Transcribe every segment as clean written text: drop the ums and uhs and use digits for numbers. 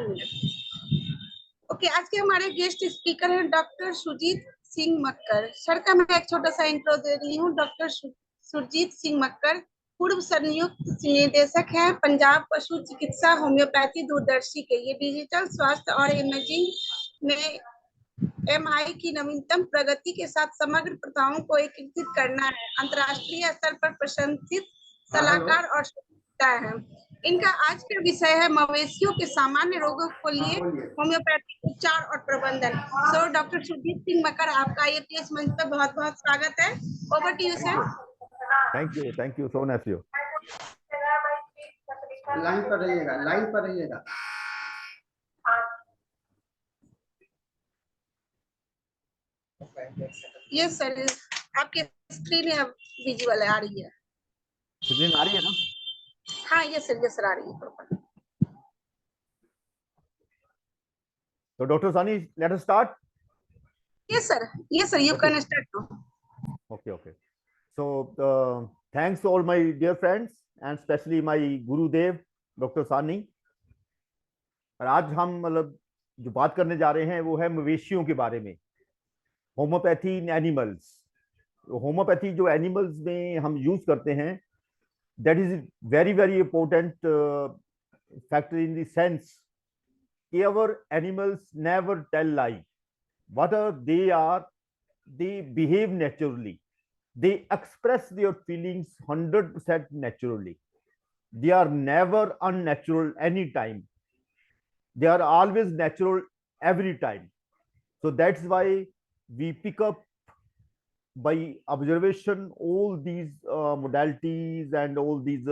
1 minute. Okay, आज के हमारे गेस्ट स्पीकर हैं डॉक्टर सुरजीत सिंह मक्कर। सर का मैं एक छोटा सा इंट्रो दे रही हूँ। डॉक्टर सुरजीत सिंह मक्कर पूर्व संयुक्त निदेशक हैं पंजाब पशु चिकित्सा होम्योपैथी दूरदर्शी के। ये डिजिटल स्वास्थ्य और इमेजिंग में एमआई की नवीनतम प्रगति के साथ समग्र प्रथाओं को एकीकृत करना है। अंतर्राष्ट्रीय स्तर पर प्रशंसित सलाहकार और है। इनका आज का विषय है मवेशियों के सामान्य रोगों को लिए होम्योपैथिक उपचार और प्रबंधन। सो डॉक्टर सुरजीत सिंह मक्कर, आपका आईएपीएस मंच पर बहुत बहुत स्वागत है। Over to you sir. Thank you so much. Line पर रहिएगा, लाइन पर रहिएगा। यस सर, आपके स्क्रीन है विजुअल आ रही है। स्क्रीन आ रही है ना? हाँ यस सर आ रही है। So Dr. Sani, let us start. Yes sir, you can start now. Okay. So thanks to all my dear friends and especially my Gurudev, Dr. Sani. और आज हम मतलब जो बात करने जा रहे हैं वो है मवेशियों के बारे में, होम्योपैथी इन एनिमल्स। होम्योपैथी जो एनिमल्स में हम यूज करते हैं, that is very very important factor in the sense our animals never tell lie. Whatever they are, they behave naturally. They express their feelings 100% naturally. They are never unnatural any time. They are always natural every time. So that's why we pick up by observation all these modalities and all these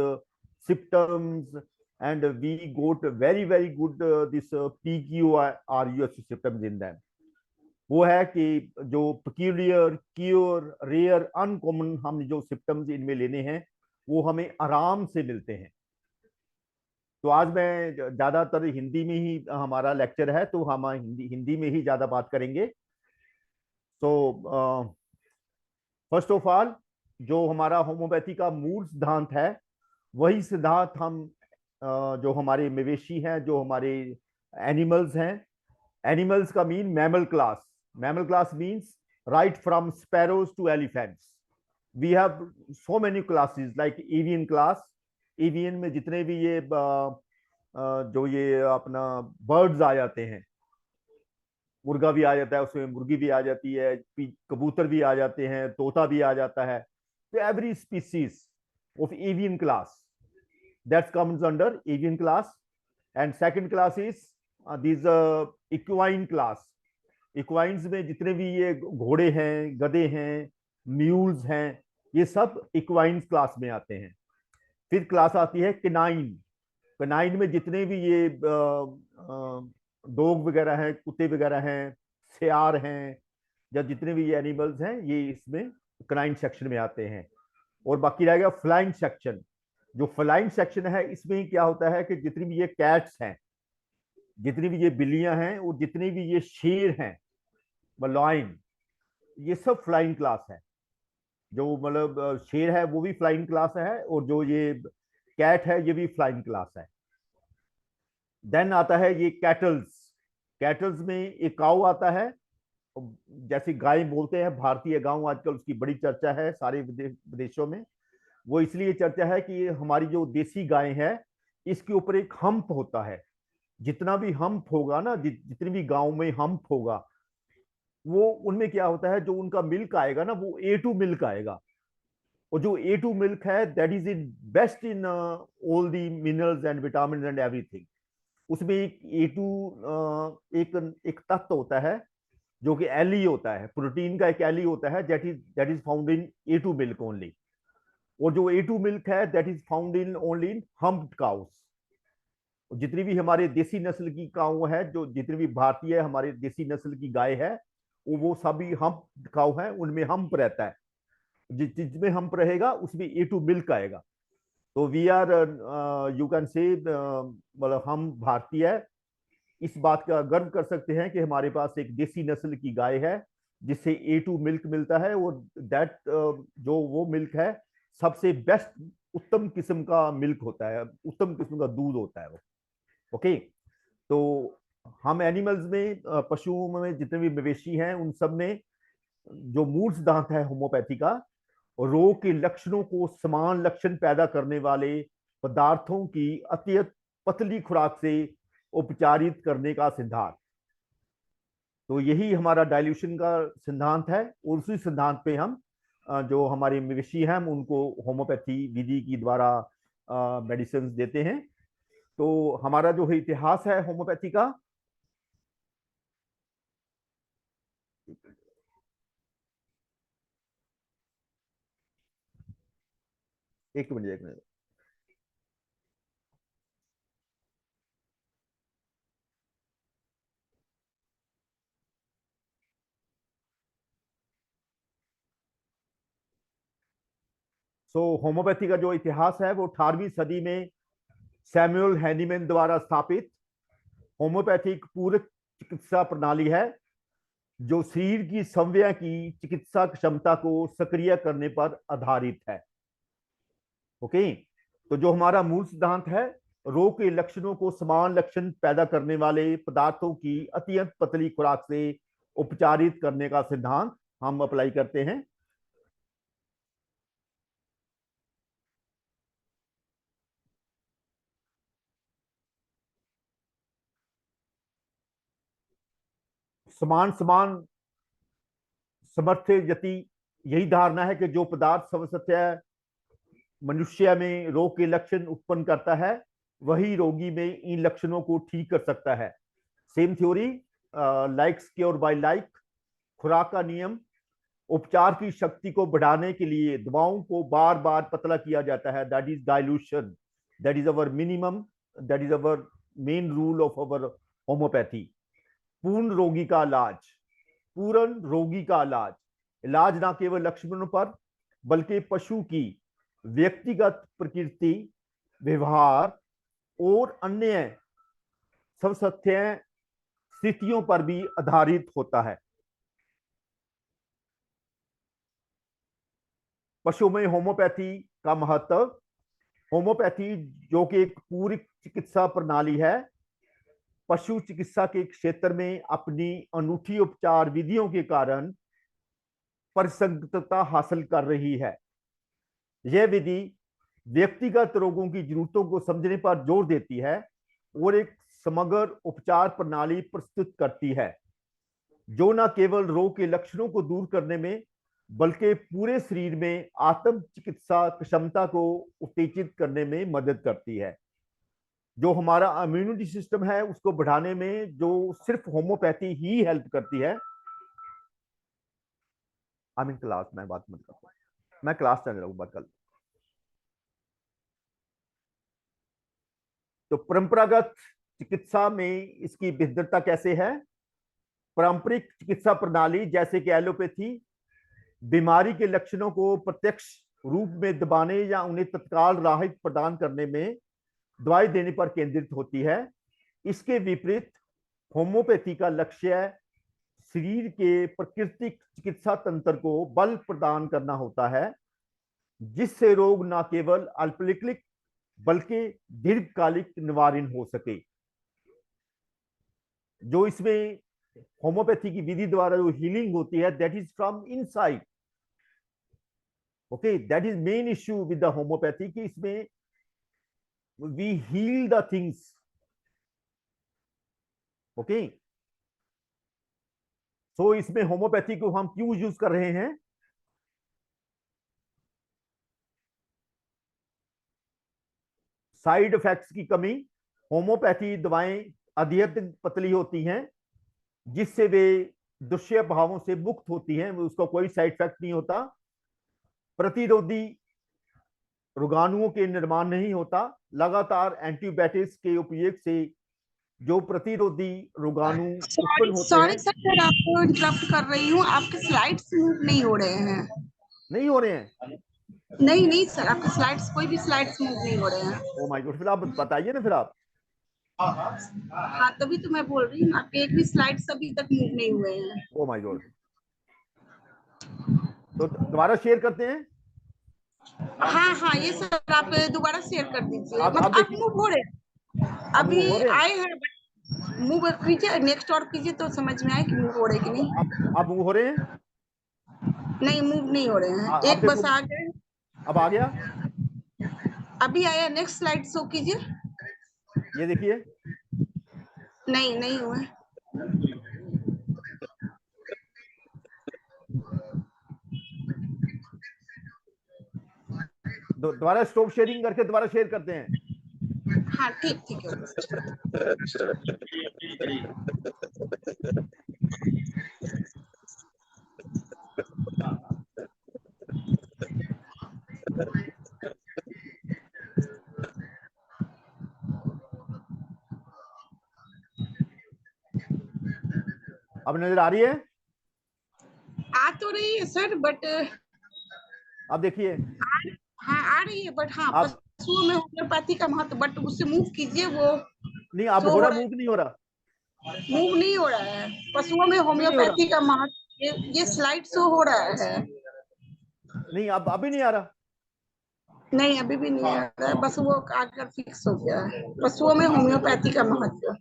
symptoms, and we got very very good this PQRUS symptoms in them. वो है कि जो peculiar, cure, rare, uncommon हम जो symptoms इनमें लेने हैं वो हमें आराम से मिलते हैं। तो आज मैं ज्यादातर हिंदी में ही हमारा लेक्चर है, तो हम हिंदी में ही ज्यादा बात करेंगे। तो फर्स्ट ऑफ ऑल जो हमारा होम्योपैथी का मूल सिद्धांत है, वही सिद्धांत हम जो हमारे मवेशी हैं, जो हमारे एनिमल्स हैं, एनिमल्स का mean mammal class. Mammal class means right from sparrows to elephants. We have so many classes like avian class. Avian में जितने भी ये जो ये अपना बर्ड्स आ जाते हैं, मुर्गा भी आ जाता है, उसमें मुर्गी भी आ जाती है, कबूतर भी आ जाते हैं, तोता भी आ जाता है। तो every species of avian class that comes under avian class, and second class is these equine class. equines में जितने भी ये घोड़े हैं, गधे हैं, म्यूल्स हैं, ये सब equines क्लास में आते हैं। फिर क्लास आती है केनाइन। केनाइन में जितने भी ये डॉग वगैरह हैं, कुत्ते वगैरह हैं, सियार हैं, या जितने भी ये एनिमल्स हैं, ये इसमें केनाइन सेक्शन में आते हैं। और बाकी रह गया फ्लाइंग सेक्शन। जो फ्लाइंग सेक्शन है, इसमें क्या होता है कि जितनी भी ये कैट्स हैं, जितनी भी ये बिल्लियां हैं, और जितने भी ये शेर हैं, लायन, ये सब फ्लाइंग क्लास है। जो मतलब शेर है वो भी फ्लाइंग क्लास है, और जो ये कैट है ये भी फ्लाइंग क्लास है। देन आता है ये कैटल्स। कैटल्स में एक काऊ आता है, जैसे गाय बोलते हैं, भारतीय गांव आजकल उसकी बड़ी चर्चा है सारे विदेशों में। वो इसलिए चर्चा है कि हमारी जो देसी गाय है, इसके ऊपर एक हम्प होता है। जितना भी हम्प होगा ना, जितनी भी गांव में हम्प होगा, वो उनमें क्या होता है, जो उनका मिल्क आएगा ना, वो A2 मिल्क आएगा। और जो A2 मिल्क है, that is in best in all the minerals and vitamin and everything. उसमें एक A2 एक तत्व होता है जो कि एली होता है, प्रोटीन का एक एली होता है, that is found in A2 milk only. और जो A2 मिल्क है, that is found in only in humped cows. जितनी भी हमारे देसी नस्ल की काऊ है, जो जितनी भी भारतीय हमारे देसी नस्ल की गाय है, वो सभी हम्प्ड काऊ है, उनमें हम्प रहता है। जिसमें हम्प रहेगा उसमें A2 मिल्क आएगा। तो वी आर यू कैन से मतलब हम भारतीय इस बात का गर्व कर सकते हैं कि हमारे पास एक देसी नस्ल की गाय है जिससे A2 मिल्क मिलता है। और दैट जो वो मिल्क है, सबसे बेस्ट उत्तम किस्म का मिल्क होता है, उत्तम किस्म का दूध होता है वो। ओके, तो हम एनिमल्स में, पशुओं में जितने भी मवेशी हैं उन सब में जो मूल सिद्धांत है होम्योपैथी का, रोग के लक्षणों को समान लक्षण पैदा करने वाले पदार्थों की अत्यंत पतली खुराक से उपचारित करने का सिद्धांत। तो यही हमारा डाइल्यूशन का सिद्धांत है, और उसी सिद्धांत पे हम जो हमारे मवेशी हैं हम उनको होम्योपैथी विधि की द्वारा मेडिसिन देते हैं। तो हमारा जो है इतिहास है होम्योपैथी का, एक मिनट। होम्योपैथी का जो इतिहास है वो 18वीं सदी में सैमुअल हैनीमैन द्वारा स्थापित होम्योपैथिक पूरक चिकित्सा प्रणाली है, जो शरीर की संवय की चिकित्सा क्षमता को सक्रिय करने पर आधारित है। ओके, तो जो हमारा मूल सिद्धांत है, रोग के लक्षणों को समान लक्षण पैदा करने वाले पदार्थों की अत्यंत पतली खुराक से उपचारित करने का सिद्धांत हम अप्लाई करते हैं। समान समान समर्थ्य यति यही धारणा है कि जो पदार्थ स्वतः मनुष्य में रोग के लक्षण उत्पन्न करता है वही रोगी में इन लक्षणों को ठीक कर सकता है। Same theory, likes cure by like. खुराक का नियम, उपचार की शक्ति को बढ़ाने के लिए दवाओं को बार बार पतला किया जाता है, that is dilution, that is our minimum, that is our main rule of our homeopathy. पूर्ण रोगी का इलाज, पूर्ण रोगी का इलाज, इलाज ना केवल लक्षणों पर बल्कि पशु की व्यक्तिगत प्रकृति, व्यवहार और अन्य स्वास्थ्य स्थितियों पर भी आधारित होता है। पशु में होम्योपैथी का महत्व, होम्योपैथी जो कि एक पूरी चिकित्सा प्रणाली है, पशु चिकित्सा के क्षेत्र में अपनी अनूठी उपचार विधियों के कारण परिसंगतता हासिल कर रही है। यह विधि व्यक्तिगत रोगों की जरूरतों को समझने पर जोर देती है और एक समग्र उपचार प्रणाली प्रस्तुत करती है, जो न केवल रोग के लक्षणों को दूर करने में बल्कि पूरे शरीर में आत्म चिकित्सा क्षमता को उत्तेजित करने में मदद करती है। जो हमारा इम्यूनिटी सिस्टम है उसको बढ़ाने में जो सिर्फ होम्योपैथी ही हेल्प करती है। आई मीन क्लास, मैं बात मत करता, मैं क्लास चल रहा हूँ, बात कर। तो परंपरागत चिकित्सा में इसकी बेहतरता कैसे है? पारंपरिक चिकित्सा प्रणाली जैसे कि एलोपैथी बीमारी के लक्षणों को प्रत्यक्ष रूप में दबाने या उन्हें तत्काल राहत प्रदान करने में दवाई देने पर केंद्रित होती है। इसके विपरीत होम्योपैथी का लक्ष्य शरीर के प्राकृतिक चिकित्सा तंत्र को बल प्रदान करना होता है, जिससे रोग न केवल अल्पकालिक बल्कि दीर्घकालिक निवारण हो सके। जो इसमें होम्योपैथी की विधि द्वारा जो हीलिंग होती है, that is from inside. Okay, that is main issue with the homeopathy कि इसमें we heal the things. Okay, so इसमें होम्योपैथी को हम क्यों यूज कर रहे हैं? साइड इफेक्ट्स की कमी, होम्योपैथी दवाएं अत्यधिक पतली होती हैं जिससे वे दुष्य भावों से मुक्त होती हैं, उसका कोई साइड इफेक्ट नहीं होता। प्रतिरोधी रोगाणुओं के निर्माण नहीं होता। लगातार एंटीबायोटिक्स के उपयोग से जो प्रतिरोधी रोगाणु उत्पन्न होते सॉरी हैं। सर, आपको इंटरप्ट कर रही हूँ, आपके स्लाइड्स मूव नहीं हो रहे हैं। नहीं हो रहे हैं? नहीं नहीं सर, आपके स्लाइड्स, कोई भी स्लाइड्स मूव नहीं हो रहे हैं। ओ माय गॉड, फिर आप बताइए ना फिर आप। हाँ, तभी तो मैं बोल रही हूँ, आपके एक भी स्लाइड्स अभी तक मूव नहीं हुए हैं। ओ माय गॉड, तो दोबारा शेयर करते हैं। हाँ हाँ, ये सर आप दोबारा शेयर कर दीजिए। आप मतलब आप देखिए, मूव हो रहे हैं, अब अभी हो रहे हैं। आए हैं, मूव कीजिए, नेक्स्ट और कीजिए तो समझ में आए कि मूव हो रहे कि नहीं। अब मूव हो रहे हैं। नहीं, मूव नहीं हो रहे हैं, अब एक बस देखो, आ गए। अब आ गया। अभी आया, नेक्स्ट स्लाइड शो कीजिए। ये देखिए, नहीं, नहीं हुआ। दोबारा स्टॉप शेयरिंग करके दोबारा शेयर करते हैं। हाँ, ठीक ठीक है। अब नजर आ रही है। आ तो रही है सर, बट अब देखिए, हाँ आ रही है, बट हाँ अब पशुओं में होम्योपैथी का महत्व, बट उससे मूव कीजिए, वो नहीं, अब शो हो हो रहा, रहा है। मूव नहीं हो रहा। मूव नहीं हो रहा है, पशुओं में क्यों नहीं हो रहा? होम्योपैथी का महत्व, ये स्लाइड शो हो रहा है। नहीं, अब अभी नहीं आ रहा। नहीं, अभी भी नहीं आ रहा है, बस वो आकर फिक्स हो गया है। पशुओं में होम्योपैथी का महत्व।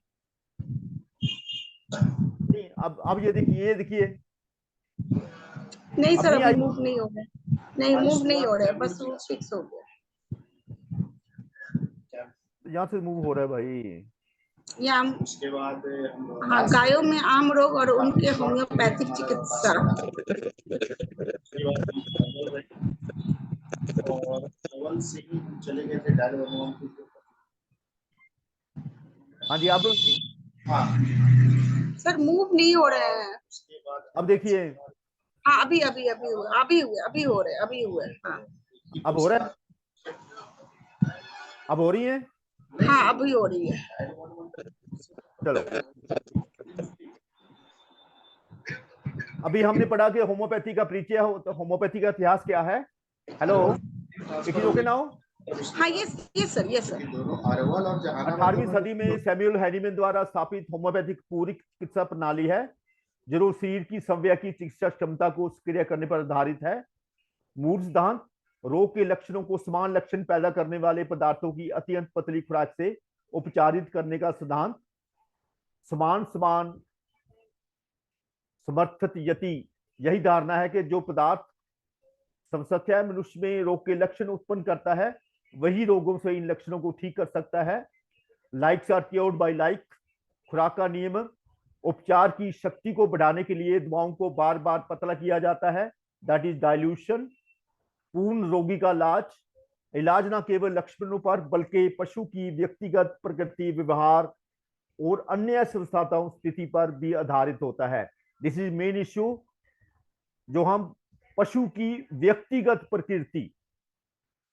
नहीं, अब ये देखिए, ये देखिए, नहीं अब सर, नहीं अभी आई। मूव नहीं हो रहा है। नहीं, मूव नहीं हो रहा है, बस वो फिक्स हो गया। यहाँ से मूव हो रहा है भाई। या उसके बाद हाँ, गायों में आम रोग और उनके होम्योपैथिक चिकित्सा। और अव्वल से ही हम चले गए थे डायल भगवान की। हाँ जी, हाँ, सर मूव नहीं हो रहा है। उसके बाद अब देखिए, हाँ, अभी अभी अभी हुआ, अभी हुए, अभी हो रहे, अभी हुए। हाँ अब हो रहा है, अब हो रही है। हाँ, अभी हो रही है। चलो, अभी हमने पढ़ा कि होम्योपैथी का परिचय हो, तो होम्योपैथी का इतिहास क्या है। Hello, it is okay now. हाँ, ये सर, ये सर। दोनों अरवल और जहानाबाद 18वीं सदी में सैमुअल हैनीमैन द्वारा स्थापित होम्योपैथिक पूरी चिकित्सा प्रणाली है, जो शरीर की संज्ञा की चिकित्सा क्षमता को सक्रिय करने पर आधारित है। मूल सिद्धांत, रोग के लक्षणों को समान लक्षण पैदा करने वाले पदार्थों की अत्यंत पतली खुराक से उपचारित करने का सिद्धांत। समान समान समर्थित यति, यही धारणा है कि जो पदार्थ समस्या मनुष्य में रोग के लक्षण उत्पन्न करता है, वही रोगों से इन लक्षणों को ठीक कर सकता है। Likes are cured by like. खुराक का नियम, उपचार की शक्ति को बढ़ाने के लिए दवाओं को बार बार पतला किया जाता है, दैट इज डाइल्यूशन। पूर्ण रोगी का इलाज न केवल लक्षणों पर बल्कि पशु की व्यक्तिगत प्रकृति, व्यवहार और अन्य संस्थाताओं स्थिति पर भी आधारित होता है। दिस इज मेन इश्यू, जो हम पशु की व्यक्तिगत प्रकृति,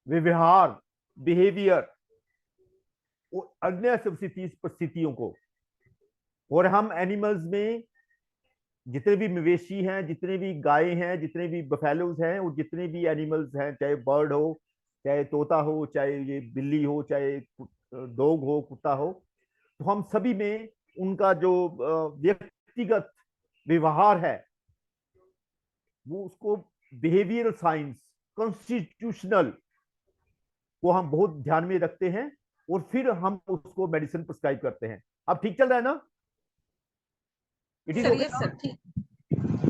व्यवहार, बिहेवियर और अन्य परिस्थितियों को, और हम एनिमल्स में जितने भी मवेशी हैं, जितने भी गाय हैं, जितने भी बफेलोज हैं, और जितने भी एनिमल्स हैं, चाहे बर्ड हो, चाहे तोता हो, चाहे ये बिल्ली हो, चाहे डॉग हो, कुत्ता हो, तो हम सभी में उनका जो व्यक्तिगत व्यवहार है, वो उसको बिहेवियरल साइंस, कॉन्स्टिट्यूशनल को हम बहुत ध्यान में रखते हैं, और फिर हम उसको मेडिसिन प्रिस्क्राइब करते हैं। अब ठीक चल रहा है ना? It is sir, okay yes ना? सर, ठीक।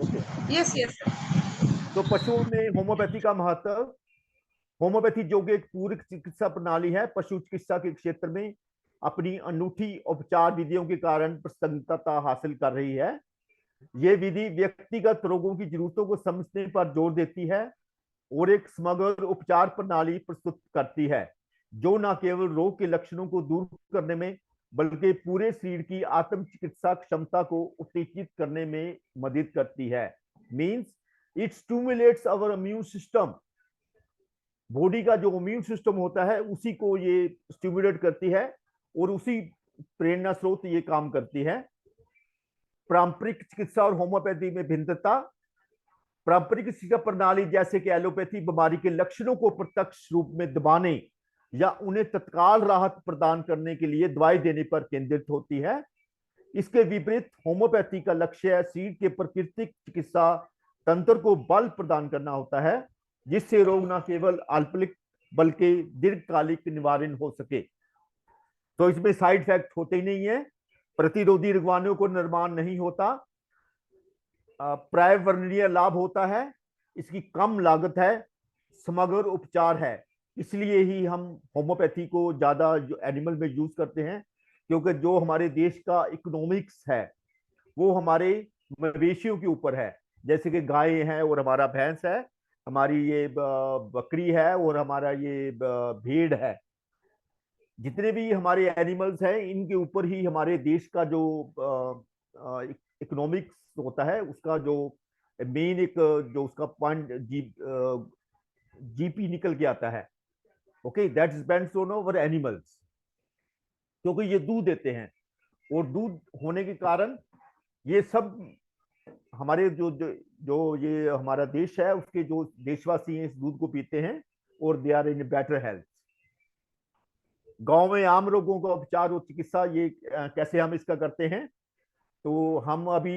ओके। Yes yes sir. तो पशुओं में होम्योपैथी का महत्व, होम्योपैथी जो कि एक पूरक चिकित्सा प्रणाली है, पशु चिकित्सा के क्षेत्र में अपनी अनूठी उपचार विधियों के कारण प्रसन्नता हासिल कर रही है। ये विधि व्यक्तिगत रोगों की जरूरतों को समझने पर जोर देती है और एक समग्र उपचार प्रणाली प्रस्तुत करती है, जो न केवल रोग के लक्षणों को दूर करने में बल्कि पूरे शरीर की आत्म चिकित्सा क्षमता को उत्तेजित करने में मदद करती है। Means it stimulates our immune system. Body का जो इम्यून सिस्टम होता है उसी को ये स्टिमुलेट करती है, और उसी प्रेरणा स्रोत ये काम करती है। पारंपरिक चिकित्सा और होम्योपैथी में भिन्नता, पारंपरिक चिकित्सा प्रणाली जैसे कि एलोपैथी बीमारी के लक्षणों को प्रत्यक्ष रूप में दबाने या उन्हें तत्काल राहत प्रदान करने के लिए दवाई देने पर केंद्रित होती है। इसके विपरीत होम्योपैथी का लक्ष्य शरीर के प्राकृतिक चिकित्सा तंत्र को बल प्रदान करना होता है, जिससे रोग न केवल अल्पकालिक बल्कि दीर्घकालिक निवारण हो सके। तो इसमें साइड इफेक्ट होते ही नहीं है, प्रतिरोधी रोगाणुओं को निर्माण नहीं होता, पर्यावरणीय लाभ होता है, इसकी कम लागत है, समग्र उपचार है। इसलिए ही हम होम्योपैथी को ज्यादा जो एनिमल में यूज करते हैं, क्योंकि जो हमारे देश का इकोनॉमिक्स है वो हमारे मवेशियों के ऊपर है। जैसे कि गाय है और हमारा भैंस है, हमारी ये बकरी है और हमारा ये भेड़ है। जितने भी हमारे एनिमल्स हैं इनके ऊपर ही हमारे देश का जो इकोनॉमिक्स होता है, उसका जो मेन एक जो उसका पॉइंट जीपी निकल के आता है। Okay, that depends on our animals, क्योंकि ये दूध देते हैं और दूध होने के कारण ये सब हमारे जो ये हमारा देश है उसके जो देशवासी हैं इस दूध को पीते हैं और they are in better health. गांव में आम रोगों का उपचार और चिकित्सा ये कैसे हम इसका करते हैं, तो हम अभी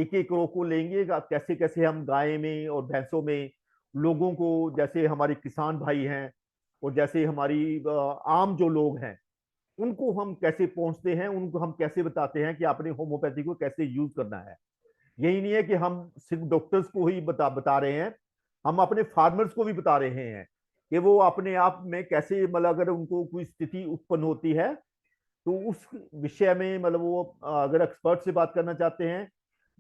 एक एक रोग को लेंगे, कैसे कैसे हम गाय में और भैंसों में लोगों को, जैसे हमारे किसान भाई हैं और जैसे हमारी आम जो लोग हैं उनको हम कैसे पहुंचते हैं, उनको हम कैसे बताते हैं कि आपने होम्योपैथी को कैसे यूज करना है। यही नहीं है कि हम सिर्फ डॉक्टर्स को ही बता रहे हैं, हम अपने फार्मर्स को भी बता रहे हैं कि वो अपने आप में कैसे, मतलब अगर उनको कोई स्थिति उत्पन्न होती है तो उस विषय में, मतलब वो अगर एक्सपर्ट से बात करना चाहते हैं,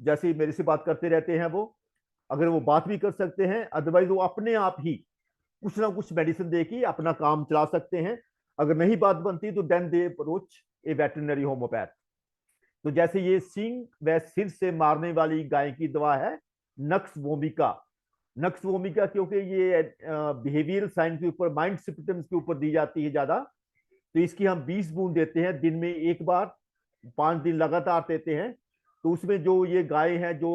जैसे मेरे से बात करते रहते हैं, वो अगर वो बात भी कर सकते हैं, अदरवाइज वो अपने आप ही कुछ ना कुछ मेडिसिन दे के अपना काम चला सकते हैं। अगर नहीं बात बनती तो then they approach a veterinary homeopath. तो जैसे ये सींग व सिर से मारने वाली गाय की दवा है नक्स वोमिका। नक्स वोमिका क्योंकि ये बिहेवियरल साइन के ऊपर, माइंड सिम्टम्स के ऊपर दी जाती है ज्यादा, तो इसकी हम 20 बूंद देते हैं दिन में एक बार, 5 दिन लगातार देते हैं। तो उसमें जो ये गाय हैं जो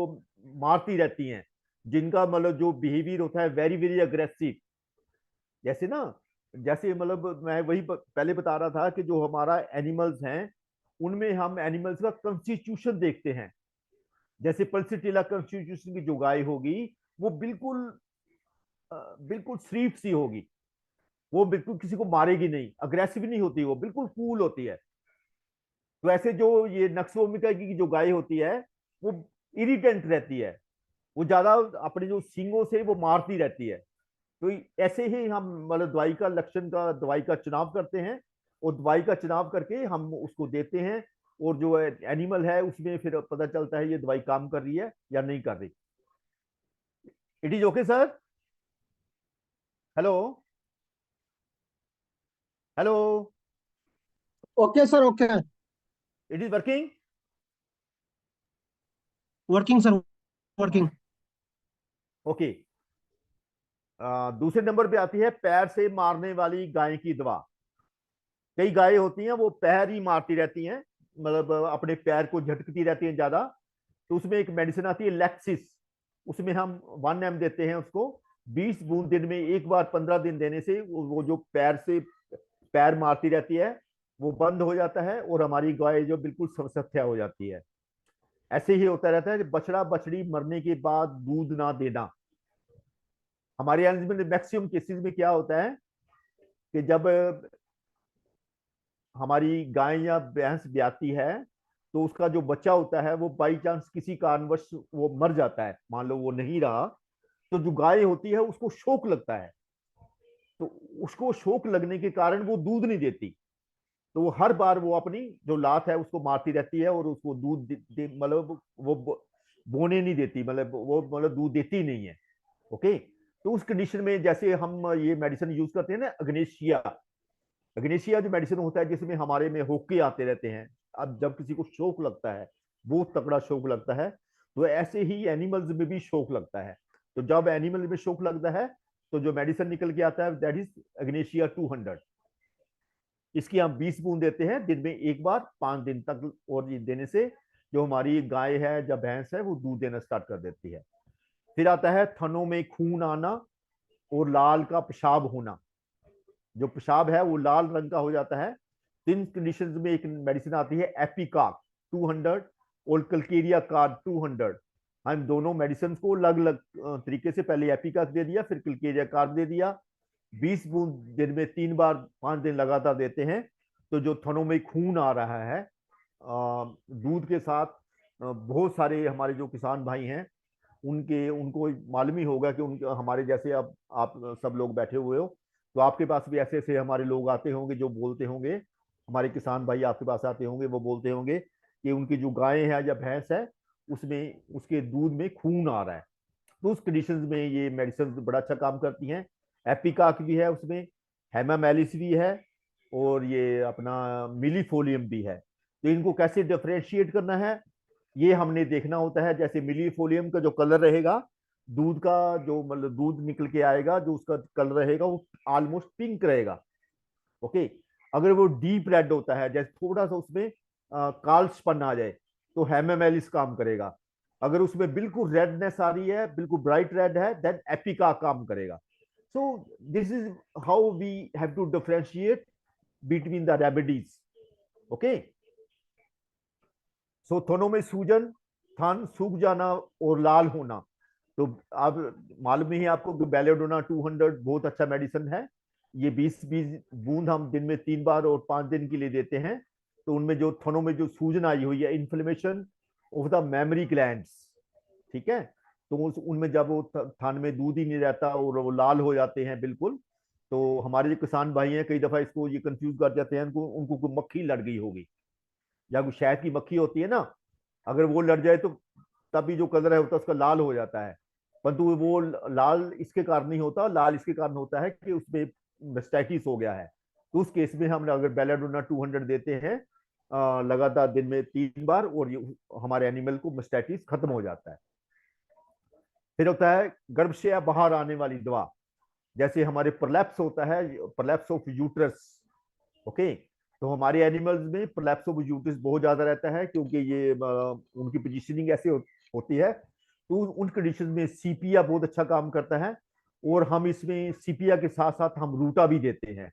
मारती रहती हैं, जिनका मतलब जो बिहेवियर होता है वेरी वेरी अग्रेसिव, जैसे ना, जैसे मतलब मैं वही पहले बता रहा था कि जो हमारा एनिमल्स हैं उनमें हम एनिमल्स का कॉन्स्टिट्यूशन देखते हैं। जैसे पल्सिटिला कॉन्स्टिट्यूशन की जो गाय होगी वो बिल्कुल बिल्कुल शरीफ सी होगी, वो बिल्कुल किसी को मारेगी नहीं, अग्रेसिव नहीं होती, वो बिल्कुल कूल होती है। तो ऐसे जो ये नक्सोमिका की जो गाय होती है वो इरिटेंट रहती है, वो ज्यादा अपने जो सींगों से वो मारती रहती है। तो ऐसे ही हम मतलब दवाई का लक्षण का, दवाई का चुनाव करते हैं और दवाई का चुनाव करके हम उसको देते हैं, और जो एनिमल है उसमें फिर पता चलता है ये दवाई काम कर रही है या नहीं कर रही। It is okay sir? Hello hello, okay sir, okay. It is working? Working sir, working. Okay. दूसरे नंबर पे आती है पैर से मारने वाली गाय की दवा। कई गाय होती हैं वो पैर ही मारती रहती हैं, मतलब अपने पैर को झटकती रहती हैं ज्यादा। तो उसमें एक मेडिसिन आती है लैक्सिस, उसमें हम 1 ml देते हैं उसको, 20 बूंद दिन में एक बार, 15 दिन देने से वो जो पैर से पैर मारती रहती है वो बंद हो जाता है और हमारी गाय जो बिल्कुल समस्या हो जाती है। ऐसे ही होता रहता है कि बछड़ा बछड़ी मरने के बाद दूध ना देना। हमारे एनिमल में मैक्सिमम केसेस में क्या होता है कि जब हमारी गाय या भैंस ब्याती है तो उसका जो बच्चा होता है वो बाई चांस किसी कारणवश वो मर जाता है, मान लो वो नहीं रहा, तो जो गाय होती है उसको शोक लगता है। तो उसको शोक लगने के कारण वो दूध नहीं देती, तो वो हर बार वो अपनी जो लात है उसको मारती रहती है और उसको दूध मतलब वो बोने नहीं देती, मतलब वो मतलब दूध देती नहीं है। ओके, तो उस कंडीशन में जैसे हम ये मेडिसिन यूज करते हैं ना, अग्नेशिया, अग्नेशिया जो मेडिसिन होता है जिसमें हमारे में होके आते रहते हैं। अब जब किसी को शौक लगता है, बहुत तगड़ा शौक लगता है, तो ऐसे ही एनिमल्स में भी शौक लगता है। तो जब एनिमल में शौक लगता है तो जो मेडिसिन निकल के आता है दैट इज अग्नेशिया 200। इसकी हम 20 बूंद देते हैं दिन में एक बार, 5 दिन तक, और ये देने से जो हमारी गाय है या भैंस है वो दूध देना स्टार्ट कर देती है। फिर आता है थनों में खून आना और लाल का पेशाब होना। जो पेशाब है वो लाल रंग का हो जाता है। इन कंडीशंस में एक मेडिसिन आती है एपिकाक 200 और कल्केरिया कार्ड 200। हम दोनों मेडिसिन को अलग अलग तरीके से, पहले एपिकाक दे दिया फिर कल्केरिया कार्ड दे दिया, 20 बूंद दिन में 3 बार 5 दिन लगातार देते हैं। तो जो थनों में खून आ रहा है दूध के साथ बहुत सारे हमारे जो किसान भाई हैं उनको मालूम ही होगा कि उनके हमारे जैसे अब आप सब लोग बैठे हुए हो, तो आपके पास भी ऐसे ऐसे हमारे लोग आते होंगे जो बोलते होंगे, हमारे किसान भाई आपके पास आते होंगे, वो बोलते होंगे कि उनकी जो गाय है या भैंस है उसमें उसके दूध में खून आ रहा है। तो उस कंडीशंस में ये मेडिसिन बड़ा अच्छा काम करती हैं। एपिकाक भी है उसमें, हेमामेलिस भी है, और ये अपना मिलीफोलियम भी है। तो इनको कैसे डिफरेंशिएट करना है ये हमने देखना होता है। जैसे मिलीफोलियम का जो कलर रहेगा, दूध का जो मतलब दूध निकल के आएगा जो उसका कलर रहेगा वो ऑलमोस्ट पिंक रहेगा। ओके, अगर वो डीप रेड होता है, जैसे थोड़ा सा उसमें कालचपन आ जाए, तो हेमामेलिस काम करेगा। अगर उसमें बिल्कुल रेडनेस आ रही है, बिल्कुल ब्राइट रेड है, देन एपिका काम करेगा। So this is how we have to differentiate between the remedies. Okay, so थनों में सूजन, थन सूख जाना और लाल होना, तो आप मालूम ही है आपको कि बेलेडोना 200 बहुत अच्छा मेडिसिन है। ये 20-20 बूंद हम दिन में 3 बार और 5 दिन के लिए देते हैं। तो उनमें जो थनों में जो सूजन आई हुई है, inflammation of the mammary glands, ठीक है, तो उनमें जब वो थान में दूध ही नहीं रहता और वो लाल हो जाते हैं बिल्कुल, तो हमारे जो किसान भाई हैं कई दफा इसको ये कंफ्यूज कर जाते हैं, उनको उनको कोई मक्खी लड़ गई होगी या कोई शहद की मक्खी होती है ना, अगर वो लड़ जाए तो तभी जो कलर है होता है उसका लाल हो जाता है। परंतु वो लाल इसके कारण नहीं होता, लाल इसके कारण होता है कि उसमें मेस्टाइटिस हो गया है। तो उस केस में हम अगर बेलाडोना 200 देते हैं लगातार दिन में 3 बार, और ये हमारे एनिमल को मेस्टाइटिस खत्म हो जाता है। फिर होता है गर्भ से बाहर आने वाली दवा, जैसे हमारे प्रलैप्स होता है, प्रलैप्स ऑफ यूट्रस। ओके, तो हमारे एनिमल्स में प्रलैप्स ऑफ यूट्रस बहुत ज्यादा रहता है, क्योंकि ये उनकी पोजीशनिंग ऐसे होती है। तो उन कंडीशन में सीपिया बहुत अच्छा काम करता है, और हम इसमें सीपिया के साथ साथ हम रूटा भी देते हैं,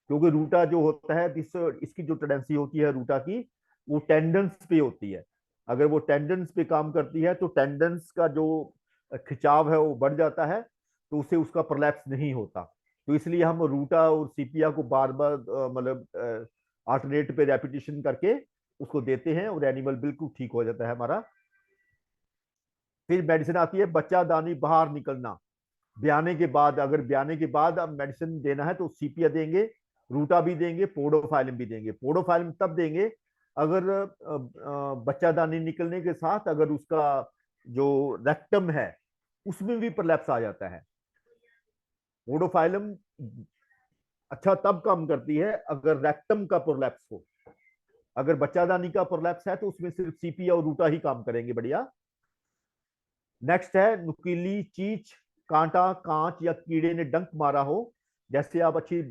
क्योंकि रूटा जो होता है इसकी जो टेंडेंसी होती है रूटा की, वो टेंडेंस पे होती है। अगर वो टेंडेंस पे काम करती है तो टेंडेंस का जो खिंचाव है वो बढ़ जाता है, तो उससे उसका प्रलैप्स नहीं होता। तो इसलिए हम रूटा और सीपिया को बार बार मतलब आल्टरनेट पे रेपिटेशन करके उसको देते हैं, और एनिमल बिल्कुल ठीक हो जाता है हमारा। फिर मेडिसिन आती है बच्चा दानी बाहर निकलना, ब्याने के बाद। अगर ब्याने के बाद अब मेडिसिन देना है तो सीपिया देंगे, रूटा भी देंगे, पोडोफाइलम भी देंगे। पोडोफाइलम तब देंगे अगर बच्चा दानी निकलने के साथ अगर उसका जो रेक्टम है उसमें भी प्रलैप्स आ जाता है। पोडोफाइलम अच्छा तब काम करती है अगर रेक्टम का प्रोलैप्स हो। अगर बच्चादानी का प्रोलैप्स है तो उसमें सिर्फ सीपी और रूटा ही काम करेंगे। बढ़िया। नेक्स्ट है नुकीली चीज, कांटा, कांच या कीड़े ने डंक मारा हो। जैसे आप अच्छी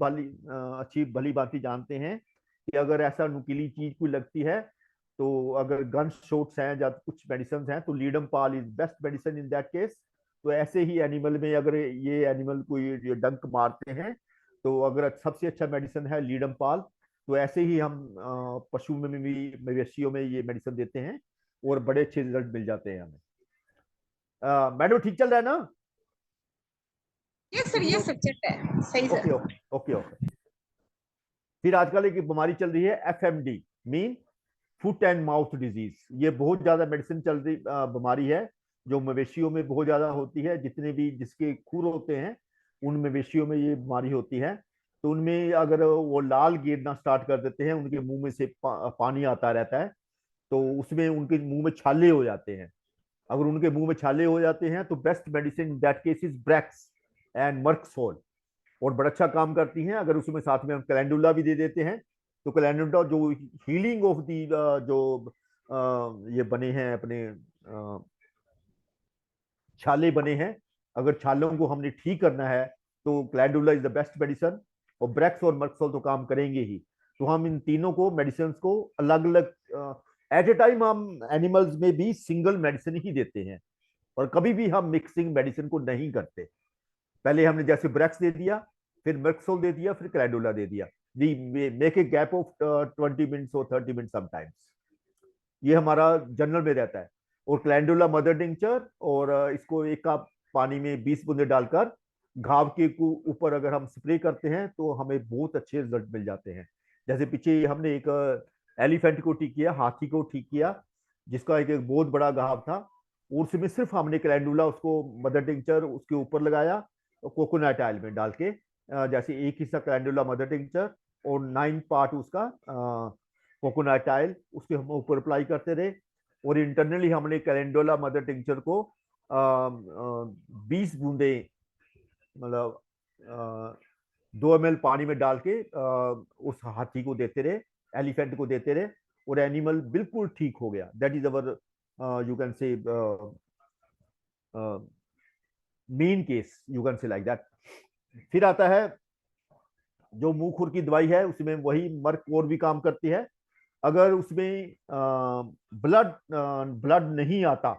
भली बात जानते हैं कि अगर ऐसा नुकीली चीज कोई लगती है, तो अगर गन शॉट्स हैं या कुछ मेडिसिन हैं, तो ledum Pal is best medicine in that case. तो ऐसे ही एनिमल में अगर ये एनिमल कोई ये डंक मारते हैं, तो अगर सबसे अच्छा मेडिसिन है लीडम पाल। तो ऐसे ही हम पशु में भी, मवेशियों में ये मेडिसिन देते हैं, और बड़े अच्छे रिजल्ट मिल जाते हैं हमें। मैडम ठीक चल रहा है ना? यस सर चल रहा है सही okay sir. Okay okay okay. फिर आजकल एक बीमारी चल रही है FMD, mean foot and mouth disease. ये बहुत ज्यादा मेडिसिन चल रही बीमारी है, जो मवेशियों में बहुत ज्यादा होती है। जितने भी जिसके खुर होते हैं उन मवेशियों में ये बीमारी होती है। तो उनमें अगर वो लाल गिरना स्टार्ट कर देते हैं, उनके मुंह में से पानी आता रहता है, तो उसमें उनके मुंह में छाले हो जाते हैं। अगर उनके मुंह में छाले हो जाते हैं तो best medicine that case is Bragg's and Merc Sol, और बड़ा अच्छा काम करती हैं। अगर उसमें साथ में हम कैलेंडुला भी दे देते हैं, तो कैलेंडुला जो हीलिंग ऑफ दी जो ये बने हैं अपने छाले बने हैं, अगर छालों को हमने ठीक करना है तो calendula is the best medicine, और ब्रैक्स और मर्कसोल तो काम करेंगे ही। तो हम इन तीनों को मेडिसिन को अलग अलग एट ए टाइम हम एनिमल्स में भी सिंगल मेडिसिन ही देते हैं, और कभी भी हम मिक्सिंग मेडिसिन को नहीं करते। पहले हमने जैसे ब्रैक्स दे दिया, फिर मर्कसोल दे दिया, फिर कैलेंडुला दे दिया। We make a gap of 20 minutes और 30 मिनट्स समटाइम्स। ये हमारा जनरल में रहता है। और कैलेंडुला मदर टिंचर, और इसको 1 कप पानी में 20 बूंदे डालकर घाव के ऊपर अगर हम स्प्रे करते हैं तो हमें बहुत अच्छे रिजल्ट मिल जाते हैं। जैसे पीछे हमने एक एलिफेंट को ठीक किया, हाथी को ठीक किया, जिसका एक बहुत बड़ा घाव था, और उसमें सिर्फ हमने कैलेंडुला उसको मदर टिंचर उसके ऊपर लगाया, तो कोकोनट ऑयल में डाल के जैसे एक हिस्सा कैलेंडुला मदर टिंचर और 9 पार्ट उसका कोकोनट ऑयल उसके हम ऊपर अप्लाई करते रहे। और इंटरनली हमने कैलेंडुला मदर टिंचर को 20 बूंदे मतलब 2 ml पानी में डाल के उस हाथी को देते रहे, एलिफेंट को देते रहे, और एनिमल बिल्कुल ठीक हो गया। That is our you can से main case, you can say like that. फिर आता है जो मुंह खुर की दवाई है, उसमें वही मर्क और भी काम करती है। अगर उसमें ब्लड नहीं आता,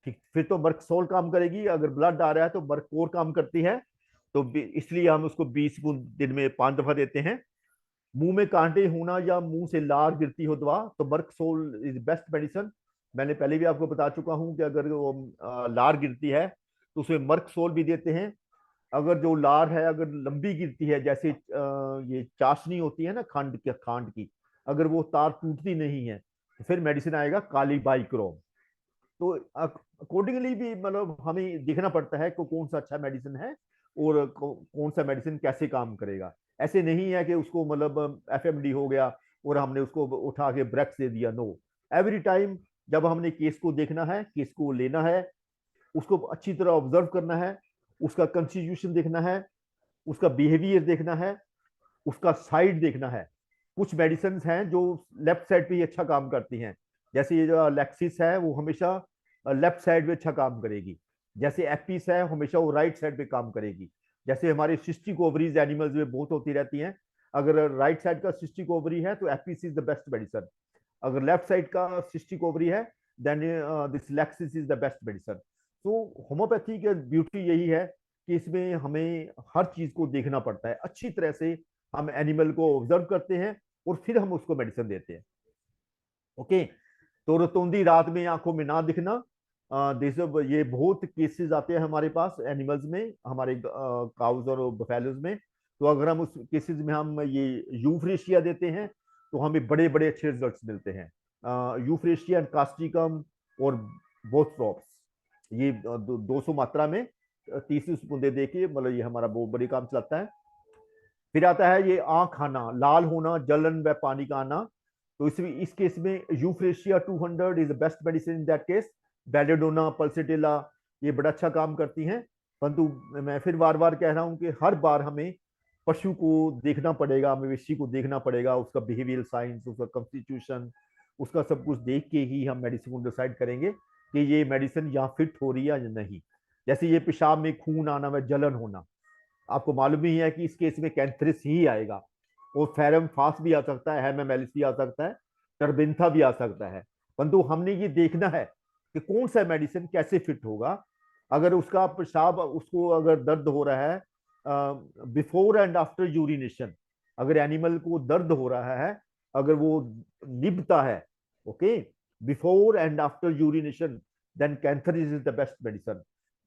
ठीक, फिर तो मर्कसोल काम करेगी। अगर ब्लड आ रहा है तो मर्कोर काम करती है। तो इसलिए हम उसको 20 बूंद दिन में 5 दफा देते हैं। मुंह में कांटे होना या मुंह से लार गिरती हो दवा, तो मर्कसोल इज बेस्ट मेडिसिन। मैंने पहले भी आपको बता चुका हूं कि अगर वो लार गिरती है तो उसमें मर्कसोल भी देते हैं। अगर जो लार है अगर लंबी गिरती है, जैसे ये चाशनी होती है ना खांड की, अगर वो तार टूटती नहीं है तो फिर मेडिसिन आएगा काली बाइक्रोम। तो अकॉर्डिंगली भी मतलब हमें देखना पड़ता है कि कौन सा अच्छा मेडिसिन है और कौन सा मेडिसिन कैसे काम करेगा। ऐसे नहीं है कि उसको मतलब एफएमडी हो गया और हमने उसको उठा के ब्रेक्स दे दिया। नो, एवरी टाइम जब हमने केस को देखना है, केस को लेना है, उसको अच्छी तरह ऑब्जर्व करना है, उसका कॉन्स्टिट्यूशन देखना है, उसका बिहेवियर देखना है, उसका साइड देखना है। कुछ मेडिसिन हैं जो लेफ्ट साइड पे ही अच्छा काम करती हैं, जैसे ये जो लेक्सिस है वो हमेशा लेफ्ट साइड पे अच्छा काम करेगी। जैसे एपिस है हमेशा वो राइट साइड पे काम करेगी। जैसे हमारे सिस्टिक ओवरीज एनिमल्स में बहुत होती रहती हैं, अगर राइट साइड का सिस्टिक ओवरी है तो apis is the best medicine. अगर लेफ्ट साइड का सिस्टिक ओवरी है then this lachesis is the best medicine. तो होम्योपैथी की ब्यूटी यही है कि इसमें हमें हर चीज को देखना पड़ता है अच्छी तरह से। हम एनिमल को ऑब्जर्व करते हैं और फिर हम उसको मेडिसिन देते हैं। ओके, तो रोतुंदी रात में आंखों में ना दिखना, ये बहुत केसेस आते हैं हमारे पास एनिमल्स में, हमारे काउज और बफेलोज में। तो अगर हम उस केसेस में हम ये यूफ्रेशिया देते हैं तो हमें बड़े बड़े अच्छे रिजल्ट्स मिलते हैं। यूफ्रेशिया एंड कास्टिकम और बोथ्रोप्स, ये 200 मात्रा में 30 बूंदे दे के मतलब ये हमारा बहुत बड़ी काम चलाता है। फिर आता है ये आंख आना, लाल होना, जलन व पानी का आना। तो इस केस में Euphrasia 200 is the best medicine in that case. Belladonna, pulsatilla ये बड़ा अच्छा काम करती हैं। परंतु मैं फिर बार बार कह रहा हूं कि हर बार हमें पशु को देखना पड़ेगा, मवेशी को देखना पड़ेगा, उसका बिहेवियर साइंस, उसका कॉन्स्टिट्यूशन, उसका सब कुछ देख के ही हम मेडिसिन को डिसाइड करेंगे कि ये मेडिसिन यहाँ फिट हो रही है या नहीं। जैसे ये पेशाब में खून आना व जलन होना, आपको मालूम ही है कि इस केस में कैंथरिस ही आएगा, और फेरम फास भी आ सकता है, हेमेमेलिस भी आ सकता है, टर्बिंथा भी आ सकता है। परंतु हमने ये देखना है कि कौन सा मेडिसिन कैसे फिट होगा। अगर उसका पेशाब, उसको अगर दर्द हो रहा है बिफोर एंड आफ्टर यूरिनेशन, अगर एनिमल को दर्द हो रहा है, अगर वो निभता है, okay, before and after urination, then cantharis is the best medicine.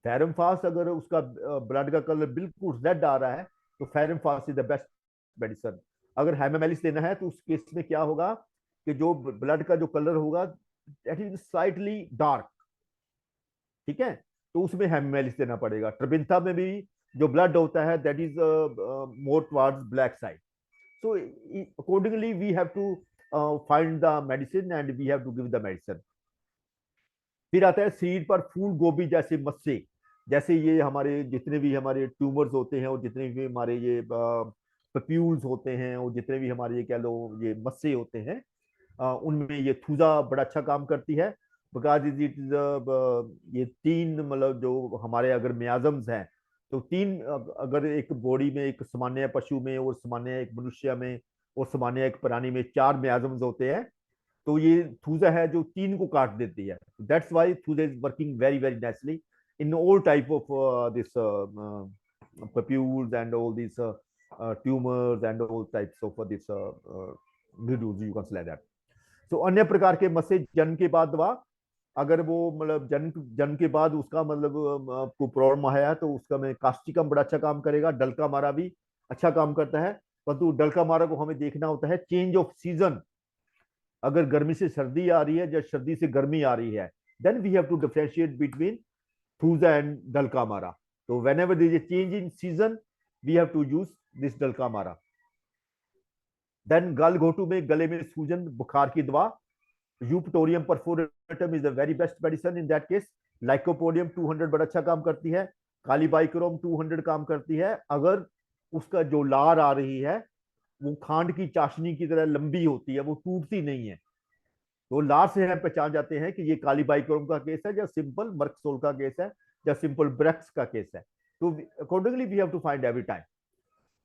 Ferrum phos अगर उसका ब्लड का कलर बिल्कुल रेड आ रहा है तो ferrum fast is the best medicine. अगर हेमेमेलिस लेना है तो उस केस में क्या होगा कि जो ब्लड का जो कलर होगा दैट इज स्लाइटली डार्क, ठीक है, तो उसमें हेमेमेलिस लेना पड़ेगा। ट्रबिंथा में भी जो ब्लड होता है that is more towards black side. So accordingly we have to find the medicine and we have to give the medicine. फिर आता है शरीर पर फूल गोभी जैसे मस्से, जैसे ये हमारे जितने भी हमारे ट्यूमर्स होते हैं और जितने भी हमारे ये पप्यूल्स होते हैं और जितने भी हमारे ये कह लो ये मस्से होते हैं, उनमें ये थूजा बड़ा अच्छा काम करती है। बिकॉज इट इज ये 3 मतलब जो हमारे अगर मियाजम्स हैं तो 3 अगर एक बॉडी में, एक सामान्य पशु में और सामान्य एक मनुष्य में और सामान्य एक प्राणी में 4 मियाजम्स होते हैं, तो ये थूजा है जो 3 को काट देती है। That's why thuja is working very very nicely in all type of this papules and all these tumors and all types of this nodules, you can say like that. So अन्य प्रकार के मस्से जन्म के बाद दवा, अगर वो मतलब जन्म के बाद उसका मतलब आपको प्रॉब्लम आया है तो उसका में कास्टिकम बड़ा अच्छा काम करेगा। डलका मारा भी अच्छा काम करता है, परंतु डलका मारा को हमें देखना होता है चेंज ऑफ सीजन, अगर गर्मी से सर्दी आ रही है या सर्दी से गर्मी आ रही है, then we have to differentiate between Thuja and Dulcamara. तो whenever there is a change in season, we have to use this dulcamara. Then गलघोटू में, गले में सूजन, बुखार की दवा, eupatorium perfoliatum is the very best medicine in that case. Lycopodium 200 बड़ा अच्छा काम करती है. कालीबाइक्रोम 200 काम करती है. अगर उसका जो लार आ रही है वो खांड की चाशनी की तरह लंबी होती है, वो टूटती नहीं है, तो लार से हम पहचान जाते हैं कि ये कालीबाइक्रोम का केस है या सिंपल मर्कसोल का केस है या सिंपल ब्रेक्स का केस है. तो accordingly we have to find every time.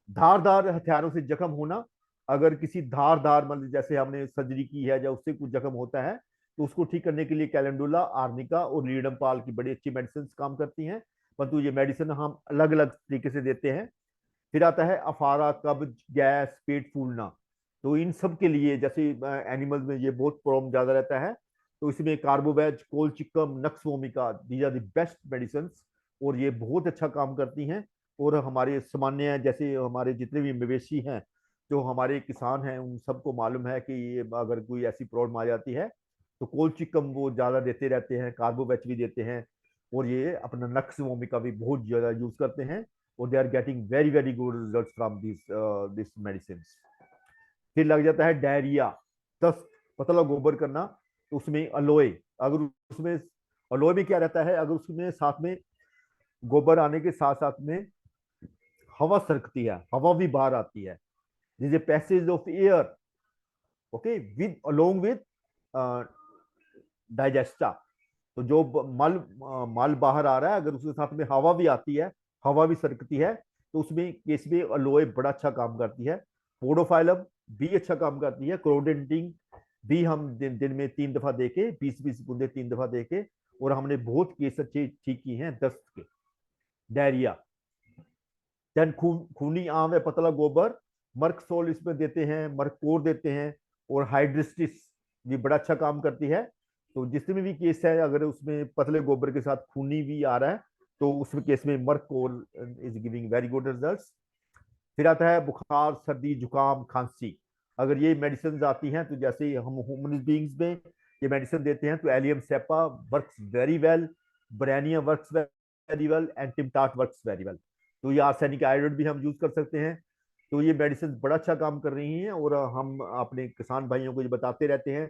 धारदार हथियारों से जख्म होना, अगर किसी धारदार मतलब जैसे हमने सर्जरी की है या उससे कुछ जख्म होता है तो उसको ठीक करने के लिए कैलेंडुला, आर्निका और लीडम पाल की बड़ी अच्छी मेडिसिन काम करती हैं, परंतु ये मेडिसिन हम अलग अलग तरीके से देते हैं. फिर आता है अफारा, कब्ज, गैस, पेट फूलना. तो इन सब के लिए जैसे एनिमल्स में ये बहुत प्रॉब्लम ज्यादा रहता है, तो इसमें carbo veg, colchicum, nux vomica, these are the best medicine और ये बहुत अच्छा काम करती हैं. और हमारे सामान्य जैसे हमारे जितने भी मवेशी हैं, जो हमारे किसान हैं, उन सबको मालूम है कि ये अगर कोई ऐसी प्रॉब्लम आ जाती है तो कोलचिकम वो ज्यादा देते रहते हैं, कार्बोवेच भी देते हैं और ये अपना नक्स वोमिका भी बहुत ज्यादा यूज करते हैं और they are getting very very good results from this medicine. फिर लग जाता है डायरिया, दस्त, पतला गोबर करना, तो उसमें अलोए, अगर उसमें अलोए में क्या रहता है, अगर उसमें साथ में गोबर आने के साथ साथ में हवा सरकती है, हवा भी बाहर आती है, this a passage of air, okay, with along with digesta. तो जो मल बाहर आ रहा है, अगर उसके साथ में हवा भी आती है, हवा भी सरकती है, तो उसमें केस में अलोए बड़ा अच्छा काम करती है. पोडोफाइलम भी अच्छा काम करती है. क्रोडेंटिंग भी हम दिन में 3 दफा देके 20-20 बूंदे 3 दफा देके, और हमने बहुत केस अच्छे ठीक किए हैं दस्त के. डायरिया, देन खूनी आम है, पतला गोबर, मर्कसोल इसमें देते हैं, मर्कोर देते हैं, और हाइड्रिस्टिस भी बड़ा अच्छा काम करती है. तो जिसमें भी केस है, अगर उसमें पतले गोबर के साथ खूनी भी आ रहा है, तो उसमें केस में merc cor is giving very good results. फिर आता है बुखार, सर्दी, जुकाम, खांसी. अगर ये मेडिसिन आती हैं, तो जैसे हम ह्यूमन बींग्स में ये मेडिसिन देते हैं, तो allium cepa works very well, bryonia works very well, and टिमटाट वर्क्स वेरी वेल. तो ये आर्सेनिक आयोडाइड भी हम यूज कर सकते हैं. तो ये मेडिसिन बड़ा अच्छा काम कर रही हैं, और हम अपने किसान भाइयों को ये बताते रहते हैं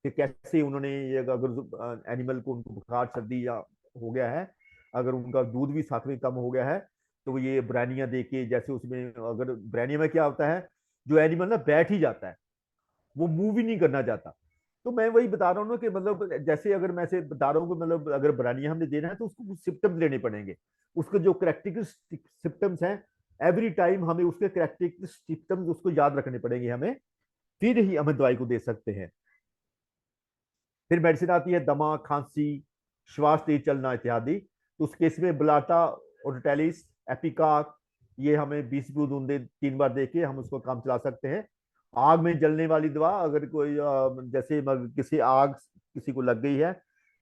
कि कैसे उन्होंने ये, अगर एनिमल को उनको बुखार, सर्दी या हो गया है, अगर उनका दूध भी साथ में कम हो गया है, तो ये ब्रानिया दे के, जैसे उसमें अगर ब्रानिया में क्या होता है, जो एनिमल ना बैठ ही जाता है, वो मूव ही नहीं करना चाहता. तो मैं वही बता रहा हूँ ना कि मतलब जैसे अगर मैं से बता रहा हूँ कि मतलब अगर ब्रानिया हमने देना है तो उसको कुछ सिम्टम्स लेने पड़ेंगे. उसके जो करेक्टरिस्टिक सिम्टम्स हैं, एवरी टाइम हमें उसके करेक्टरिस्टिक सिम्टम्स उसको याद रखने पड़ेंगे हमें, फिर ही हमें दवाई को दे सकते हैं. फिर मेडिसिन आती है दमा, खांसी, श्वास तेज चलना इत्यादि. तो उस केस में ब्लाटा, ओर्टेलिस, एपिकाक, ये हमें 20 बूंदे 3 बार देके हम उसको काम चला सकते हैं. आग में जलने वाली दवा, अगर कोई जैसे किसी आग किसी को लग गई है,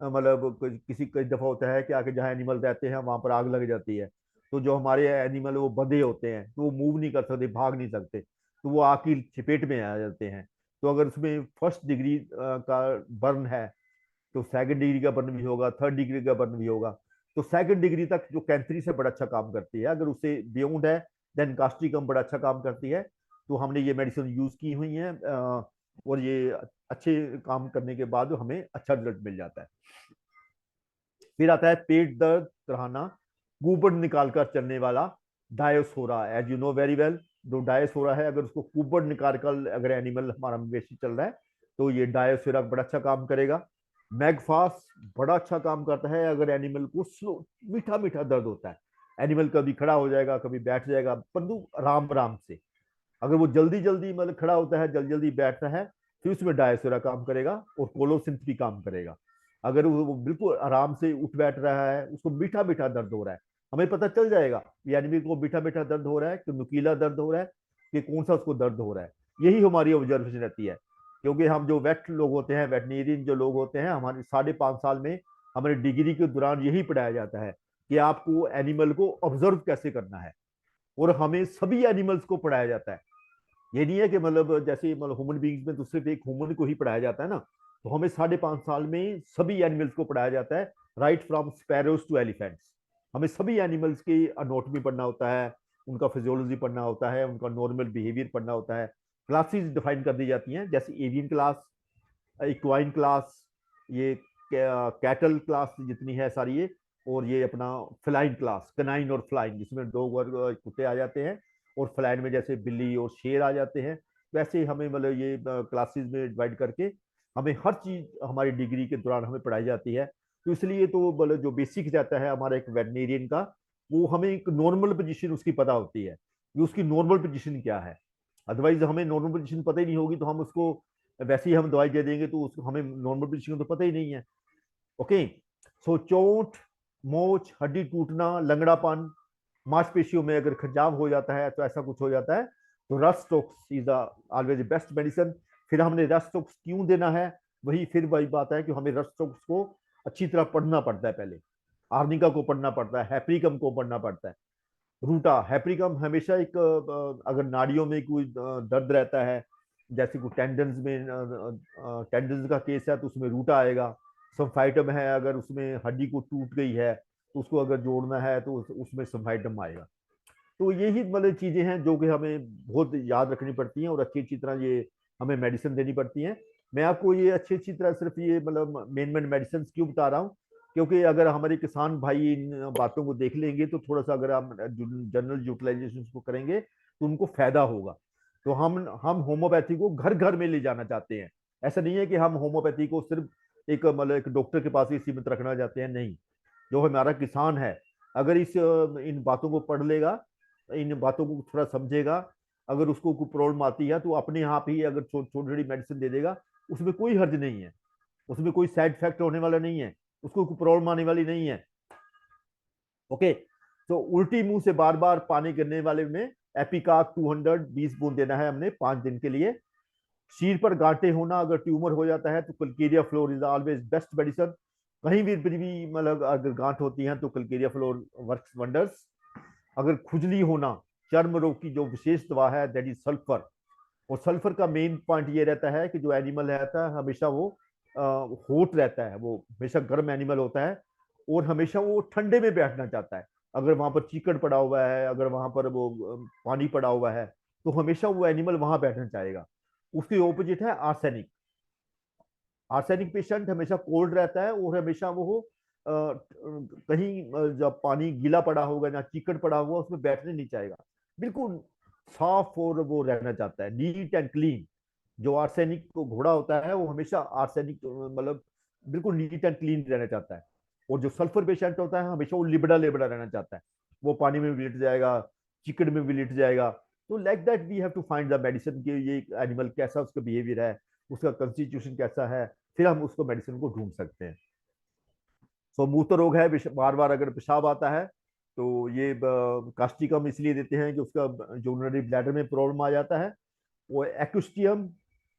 मतलब किसी कई दफा होता है कि आके जहाँ एनिमल रहते हैं वहां पर आग लग जाती है, तो जो हमारे एनिमल वो बंधे होते हैं, तो वो मूव नहीं कर सकते, भाग नहीं सकते, तो वो आग की चपेट में आ जाते हैं. तो अगर उसमें फर्स्ट डिग्री का बर्न है, तो सेकंड डिग्री का बर्न भी होगा, थर्ड डिग्री का बर्न भी होगा. तो सेकंड डिग्री तक जो कैंथरी से बड़ा अच्छा काम करती है. अगर उससे बियॉन्ड है, देन कास्ट्रिकम बड़ा अच्छा काम करती है. तो हमने ये मेडिसिन यूज की हुई है, और ये अच्छे काम करने के बाद हमें अच्छा रिजल्ट मिल जाता है. फिर आता है पेट दर्द, कराहना, कुबड़ निकाल कर चलने वाला, dioscorea, as you know very well. जो डायोसोरा है, अगर उसको कुबड़ निकाल कर अगर एनिमल हमारा मवेशी चल रहा है, तो ये डायोसोरा बड़ा अच्छा काम करेगा. मैगफास बड़ा अच्छा काम करता है अगर एनिमल को स्लो, मीठा मीठा दर्द होता है, एनिमल कभी खड़ा हो जाएगा, कभी बैठ जाएगा, परंतु आराम आराम से. अगर वो जल्दी जल्दी मतलब खड़ा होता है, जल्दी जल्दी बैठता है, फिर उसमें डायसोरा काम करेगा और कोलोसिंथ भी काम करेगा. अगर वो बिल्कुल आराम से उठ बैठ रहा है, उसको मीठा मीठा दर्द हो रहा है, हमें पता चल जाएगा ये एनिमल को मीठा मीठा दर्द हो रहा है कि नुकीला दर्द हो रहा है, कि कौन सा उसको दर्द हो रहा है. यही हमारी ऑब्जर्वेशन रहती है, क्योंकि हम जो वेट लोग होते हैं, वेटनेरियन जो लोग होते हैं, हमारे 5.5 साल में हमारे डिग्री के दौरान यही पढ़ाया जाता है कि आपको एनिमल को ऑब्जर्व कैसे करना है, और हमें सभी एनिमल्स को पढ़ाया जाता है. ये नहीं है कि मतलब जैसे मतलब ह्यूमन बींग्स में तो सिर्फ एक ह्यूमन को ही पढ़ाया जाता है ना, तो हमें 5.5 साल में सभी एनिमल्स को पढ़ाया जाता है, right from sparrows to elephants. हमें सभी एनिमल्स की अनोटमी पढ़ना होता है, उनका फिजियोलॉजी पढ़ना होता है, उनका नॉर्मल बिहेवियर पढ़ना होता है। क्लासेस डिफाइन कर दी जाती हैं, जैसे एवियन क्लास, इक्वाइन क्लास, ये कैटल क्लास जितनी है सारी ये, और ये अपना फ्लाइन क्लास, कनाइन और फ्लाइन, जिसमें डॉग और कुत्ते आ जाते हैं, और फ्लाइन में जैसे बिल्ली और शेर आ जाते हैं। वैसे ही हमें मतलब ये क्लासेस में डिवाइड करके हमें हर चीज हमारी डिग्री के दौरान हमें पढ़ाई जाती है। तो इसलिए तो मतलब जो बेसिक जाता है हमारा एक वेटनेरियन का, वो हमें एक नॉर्मल पोजीशन उसकी पता होती है कि उसकी नॉर्मल पोजीशन क्या है। अदरवाइज हमें नॉर्मल पोजीशन पता ही नहीं होगी तो हम उसको वैसे ही हम दवाई दे देंगे तो उसको हमें नॉर्मल पोजीशन तो पता ही नहीं है। ओके, सो चोट, मोच, हड्डी टूटना, लंगड़ापन, मांसपेशियों में अगर खिंचाव हो जाता है तो ऐसा कुछ हो जाता है, तो रस्टोक्स इज ऑलवेज बेस्ट मेडिसिन। फिर हमने रस्टोक्स क्यों देना है, वही फिर वही बात है कि हमें रस्टोक्स को अच्छी तरह पढ़ना पड़ता है। पहले आर्निका को पढ़ना पड़ता है, हैप्रिकम को पढ़ना पड़ता है, रूटा। हैप्रिकम हमेशा एक अगर नाड़ियों में कोई दर्द रहता है, जैसे कोई टेंडन्स में टेंडन्स का केस है तो उसमें रूटा आएगा। सम्फाइटम है, अगर उसमें हड्डी को टूट गई है तो उसको अगर जोड़ना है तो उसमें सम्फाइटम आएगा। तो यही मतलब चीजें हैं जो कि हमें बहुत याद रखनी पड़ती हैं और अच्छी अच्छी तरह ये हमें मेडिसिन देनी पड़ती हैं। मैं आपको ये अच्छी अच्छी तरह सिर्फ ये मतलब मेन मेडिसिन क्यों बता रहा हूँ, क्योंकि अगर हमारे किसान भाई इन बातों को देख लेंगे तो थोड़ा सा अगर हम जनरल यूटिलाइजेशन को करेंगे तो उनको फायदा होगा। तो हम होम्योपैथी को घर घर में ले जाना चाहते हैं। ऐसा नहीं है कि हम होम्योपैथी को सिर्फ एक मतलब एक डॉक्टर के पास ही सीमित रखना चाहते हैं, नहीं। जो हमारा किसान है, अगर इस इन बातों को पढ़ लेगा, इन बातों को थोड़ा समझेगा, अगर उसको कोई प्रॉब्लम आती है तो अपने आप ही अगर छोटी छोटी मेडिसिन दे देगा, उसमें कोई हर्ज नहीं है, उसमें कोई साइड इफेक्ट होने वाला नहीं है, उसको कोई प्रॉब्लम आने वाली नहीं है। ओके, तो उल्टी मुंह से बार बार पानी गिरने वाले में एपिकाक 220 बूंद देना है हमने 5 दिन के लिए। शीर पर गांठे होना, अगर ट्यूमर हो जाता है तो calcarea fluor is always best medicine. कहीं भी मतलब अगर गांठ होती है तो कल्केरिया फ्लोर वर्क्स वंडर्स। अगर खुजली होना, चर्म रोग की जो विशेष दवा है दैट इज सल्फर। और सल्फर का मेन पॉइंट ये रहता है कि जो एनिमल रहता है हमेशा वो हॉट रहता है, वो हमेशा गर्म एनिमल होता है और हमेशा वो ठंडे में बैठना चाहता है। अगर वहां पर चीकड़ पड़ा हुआ है, अगर वहां पर वो पानी पड़ा हुआ है, तो हमेशा वो एनिमल वहां बैठना चाहेगा। उसके ऑपोजिट है आर्सेनिक। आर्सेनिक पेशेंट हमेशा कोल्ड रहता है और हमेशा वो कहीं जब पानी गीला पड़ा होगा या चीकड़ पड़ा हुआ उसमें बैठने नहीं चाहेगा, बिल्कुल साफ और वो रहना चाहता है, नीट एंड क्लीन। जो आर्सेनिक को घोड़ा होता है वो हमेशा आर्सेनिक मतलब बिल्कुल नीट एंड क्लीन रहना चाहता है। और जो सल्फर पेशेंट होता है हमेशा वो लिबड़ा लिबड़ा रहना चाहता है, वो पानी में भी लेट जाएगा, चिकन में भी लेट जाएगा। तो like that we have to find the medicine कि ये एनिमल कैसा उसका बिहेवियर है, उसका कॉन्स्टिट्यूशन कैसा है, फिर हम उसको मेडिसिन को ढूंढ सकते हैं। सो मूत्र रोग है, बार बार अगर पेशाब आता है तो ये कास्टिकम इसलिए देते हैं कि उसका जो यूरिनरी ब्लैडर में प्रॉब्लम आ जाता है। वो एक्विस्टियम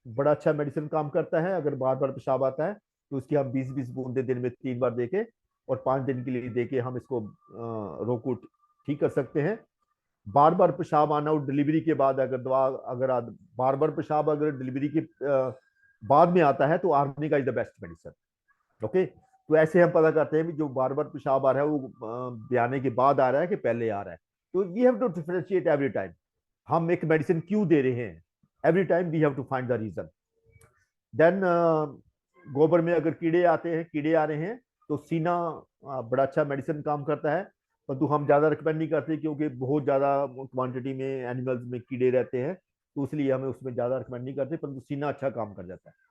बड़ा अच्छा मेडिसिन काम करता है, अगर बार बार पेशाब आता है तो उसकी हम 20-20 बूंदे दिन में 3 बार देके और 5 दिन के लिए देके हम इसको रोग को ठीक कर सकते हैं। बार बार पेशाब आना और डिलीवरी के बाद अगर दवा अगर बार बार पेशाब अगर डिलीवरी के बाद में आता है तो arnica is the best medicine. Okay, तो ऐसे हम पता करते हैं कि जो बार बार पेशाब आ रहा है वो ब्याने के बाद आ रहा है कि पहले आ रहा है। तो we have to differentiate every time, हम एक मेडिसिन क्यों दे रहे हैं, every time we have to find the reason. Then गोबर में अगर कीड़े आते हैं, कीड़े आ रहे हैं तो सीना बड़ा अच्छा मेडिसिन काम करता है, परंतु हम ज्यादा रिकमेंड नहीं करते क्योंकि बहुत ज्यादा क्वांटिटी में एनिमल्स में कीड़े रहते हैं, तो इसलिए हमें उसमें ज्यादा रिकमेंड नहीं करते, परंतु सीना अच्छा काम कर जाता है।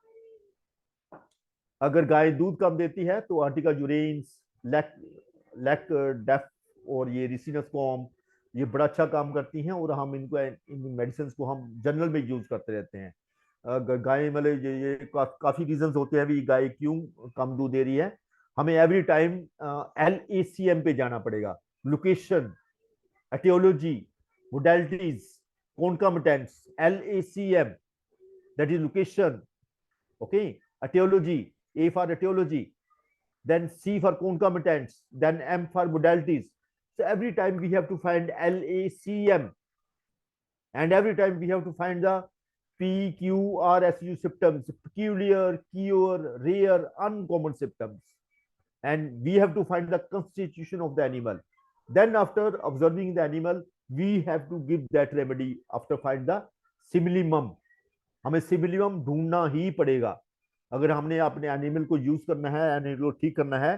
अगर गाय दूध कम देती है तो आर्टिका यूरेन्स, लैक लैक डेफ और ये रिसिनस कॉम ये बड़ा अच्छा काम करती हैं और हम इनको इन मेडिसिन को हम जनरल में यूज करते रहते हैं। गाय मतलब ये काफी रीजंस होते हैं भी गाय क्यों कम दूध दे रही है। हमें एवरी टाइम LACM पे जाना पड़ेगा, location, etiology, modalities, concomitants, LACM that is location, okay, etiology, A for etiology, then C for concomitants, then M for modalities. So every time we have to find LACM and every time we have to find the PQRSU symptoms, peculiar, cure, rare, uncommon symptoms, and we have to find the constitution of the animal. Then after observing the animal, we have to give that remedy after find the similimum. हमें similimum ढूंढना ही पड़ेगा. अगर हमने अपने animal को use करना है, एनिमल को ठीक करना है,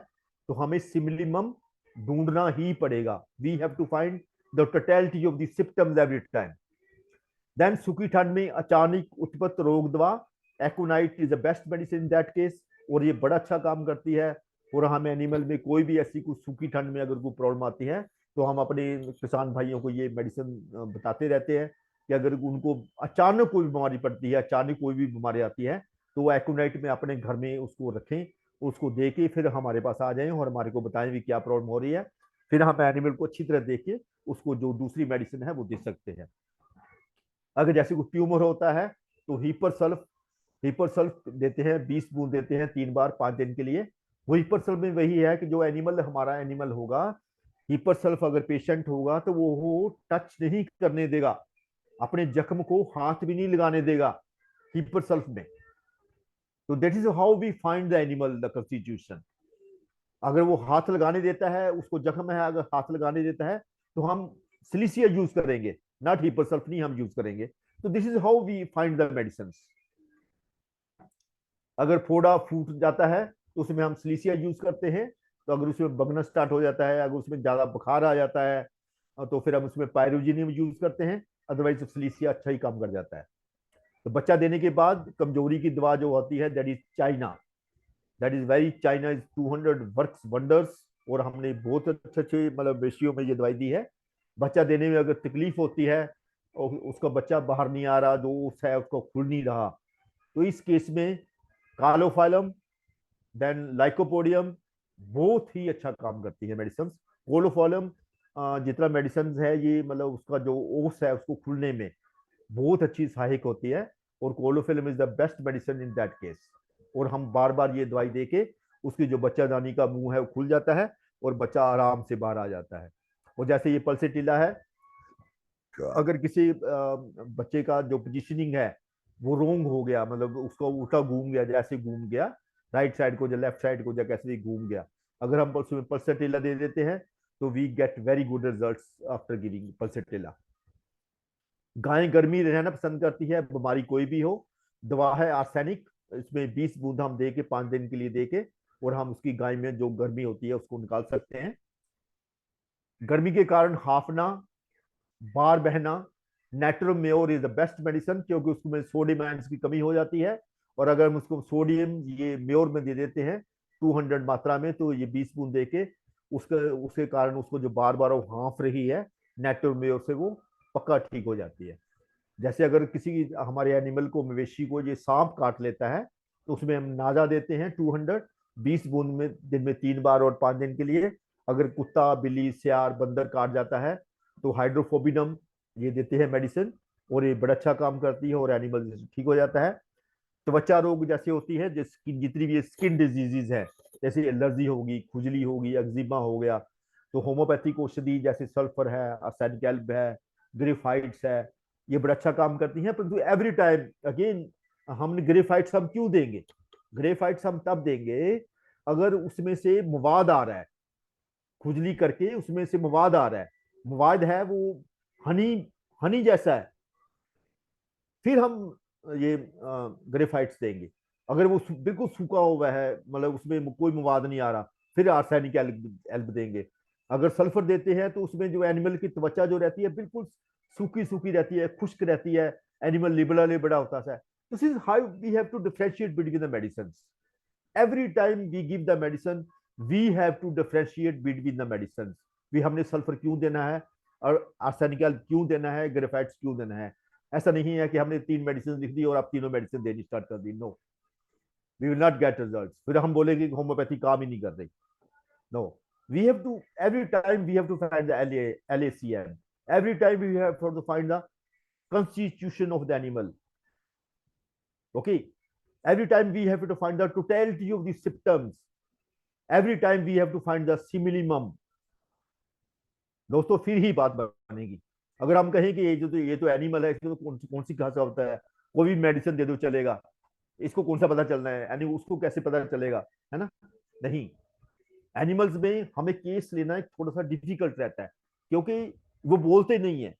तो हमें सिमिलिमम ढूंढना ही पड़ेगा. We have to find the totality of the symptoms every time. Then सूखी ठंड में अचानक उत्पन्न रोग दवा aconite is the best medicine in that case, और ये बड़ा अच्छा काम करती है. और हम एनिमल में कोई भी ऐसी कुछ सूखी ठंड में अगर कोई प्रॉब्लम आती है, तो हम अपने किसान भाइयों को ये मेडिसिन बताते रहते हैं कि अगर उनको अचानक कोई बीमारी पड़ती है, अचानक कोई भी बीमारी आती है, तो वो एक्वानाइट में अपने घर में उसको रखें, उसको दे के फिर हमारे पास आ जाएं और हमारे को बताएं भी क्या प्रॉब्लम हो रही है. फिर हम एनिमल को अच्छी तरह देख के उसको जो दूसरी मेडिसिन है वो दे सकते हैं. अगर जैसे कोई ट्यूमर होता है तो हीपर सल्फ देते हैं, 20 बूंद देते हैं 3 बार 5 दिन के लिए. वो हीपर सल्फ में वही है कि जो एनिमल हमारा एनिमल होगा, हीपर सल्फ अगर पेशेंट होगा तो वो टच नहीं करने देगा, अपने जख्म को हाथ भी नहीं लगाने देगा हीपर सल्फ में. तो that is how we find the animal the constitution. अगर वो हाथ लगाने देता है, उसको जख्म है, अगर हाथ लगाने देता है तो हम सिलिसिया यूज करेंगे, नॉट हीपर सल्फ नहीं हम यूज करेंगे. तो this is how we find the medicine. अगर फोड़ा फूट जाता है तो उसमें हम सिलिसिया यूज करते हैं. तो अगर उसमें बगना स्टार्ट हो जाता है, अगर उसमें ज्यादा बुखार आ जाता है, तो फिर हम उसमें पायरोजिनियम यूज करते हैं. अदरवाइज सिलिसिया अच्छा ही काम कर जाता है. तो बच्चा देने के बाद कमजोरी की दवा जो होती है, that is China. That is very, China is 200 works wonders. और हमने बहुत अच्छे मतलब रेशियो में ये दवाई दी है. बच्चा देने में अगर तकलीफ होती है और उसका बच्चा बाहर नहीं आ रहा, जो उस है उसको खुल नहीं रहा, तो इस केस में कालोफाइलम देन लाइकोपोडियम बहुत ही अच्छा काम करती है मेडिसिन. कोलोफाइलम जितना मेडिसिन है ये मतलब उसका जो ओस है उसको खुलने में बहुत अच्छी सहायक होती है. और caulophyllum is the best medicine in that case. और हम बार बार ये दवाई देके उसकी जो बच्चादानी का मुंह है वो खुल जाता है और बच्चा आराम से बाहर आ जाता है. और जैसे ये पल्सेटिला है, अगर किसी बच्चे का जो पोजीशनिंग है वो रोंग हो गया, मतलब उसका उल्टा घूम गया, जैसे घूम गया राइट साइड को या लेफ्ट साइड को या कैसे भी घूम गया, अगर हम उसमें पल्सेटिला दे देते हैं तो we get very good results after giving pulsatilla. गाय गर्मी रहना पसंद करती है, बीमारी कोई भी हो. दवा है आर्सेनिक, इसमें 20 बूंद हम दे के 5 दिन के लिए दे के, और हम उसकी गाय में जो गर्मी होती है उसको निकाल सकते हैं. गर्मी के कारण हाफना, बार बहना, नेट्रोमेयोर इज द बेस्ट मेडिसिन, क्योंकि उसमें सोडियम आयंस की कमी हो जाती है. और अगर हम उसको सोडियम ये म्योर में दे देते हैं 200 मात्रा में, तो ये 20 बूंद दे के उसके कारण उसको जो बार बार वो हाँफ रही है नेट्रोमेयोर से, वो पक्का ठीक हो जाती है. जैसे अगर किसी हमारे एनिमल को, मवेशी को ये सांप काट लेता है, तो उसमें हम नाजा देते हैं 200, 20 बूंद में दिन में 3 बार और 5 दिन के लिए. अगर कुत्ता, बिल्ली, सियार, बंदर काट जाता है तो हाइड्रोफोबिनम ये देते हैं मेडिसिन, और ये बड़ा अच्छा काम करती है और एनिमल ठीक हो जाता है. त्वचा रोग जैसे होती है, जितनी भी स्किन डिजीजेज है, जैसे एलर्जी होगी, खुजली होगी, एक्जिमा हो गया, तो होम्योपैथिक औषधि जैसे सल्फर है, आर्सेनिक एल्ब है, ग्रेफाइट्स है, ये बड़ा अच्छा काम करती हैं. परंतु एवरी टाइम अगेन हम ग्रेफाइट्स हम क्यों देंगे? ग्रेफाइट्स हम तब देंगे अगर उसमें से मवाद आ रहा है, खुजली करके उसमें से मवाद आ रहा है, मवाद है वो हनी जैसा है, फिर हम ये ग्रेफाइट्स देंगे. अगर वो बिल्कुल सूखा हुआ है, मतलब उसमें कोई मवाद नहीं आ रहा, फिर आर्सेनिक एल्ब देंगे. अगर सल्फर देते हैं तो उसमें जो एनिमल की त्वचा जो रहती है बिल्कुल सूखी सूखी रहती है, खुश्क रहती है, एनिमल लिबड़ा लिबड़ा होता है. This is how we have to differentiate between the medicine. Every time we give the medicine we have to differentiate between the medicine. भी हमने सल्फर क्यों देना है और आर्सेनिक एल्ब क्यों देना है, ग्रेफाइट्स क्यों देना है. ऐसा नहीं है कि हमने 3 मेडिसिन लिख दी और आप तीनों मेडिसिन देनी स्टार्ट कर दी. No, we will not get results. फिर हम बोलेंगे कि होम्योपैथी काम ही नहीं कर रही. No, we have to, every time we have to find the LACM. Every time we have to find the constitution of the animal. Okay, every time we have to find the totality of the symptoms. Every time we have to find the simillimum. दोस्तों फिर ही बात बनेगी. अगर हम कहें कि ये तो एनिमल है, इसको तो कौन सी घास होता है, कोई भी मेडिसिन दे दो चलेगा, इसको कौन सा पता चलना है, यानी उसको कैसे पता चलेगा, है ना? नहीं, एनिमल्स में हमें केस लेना एक थोड़ा सा डिफिकल्ट रहता है, क्योंकि वो बोलते नहीं है,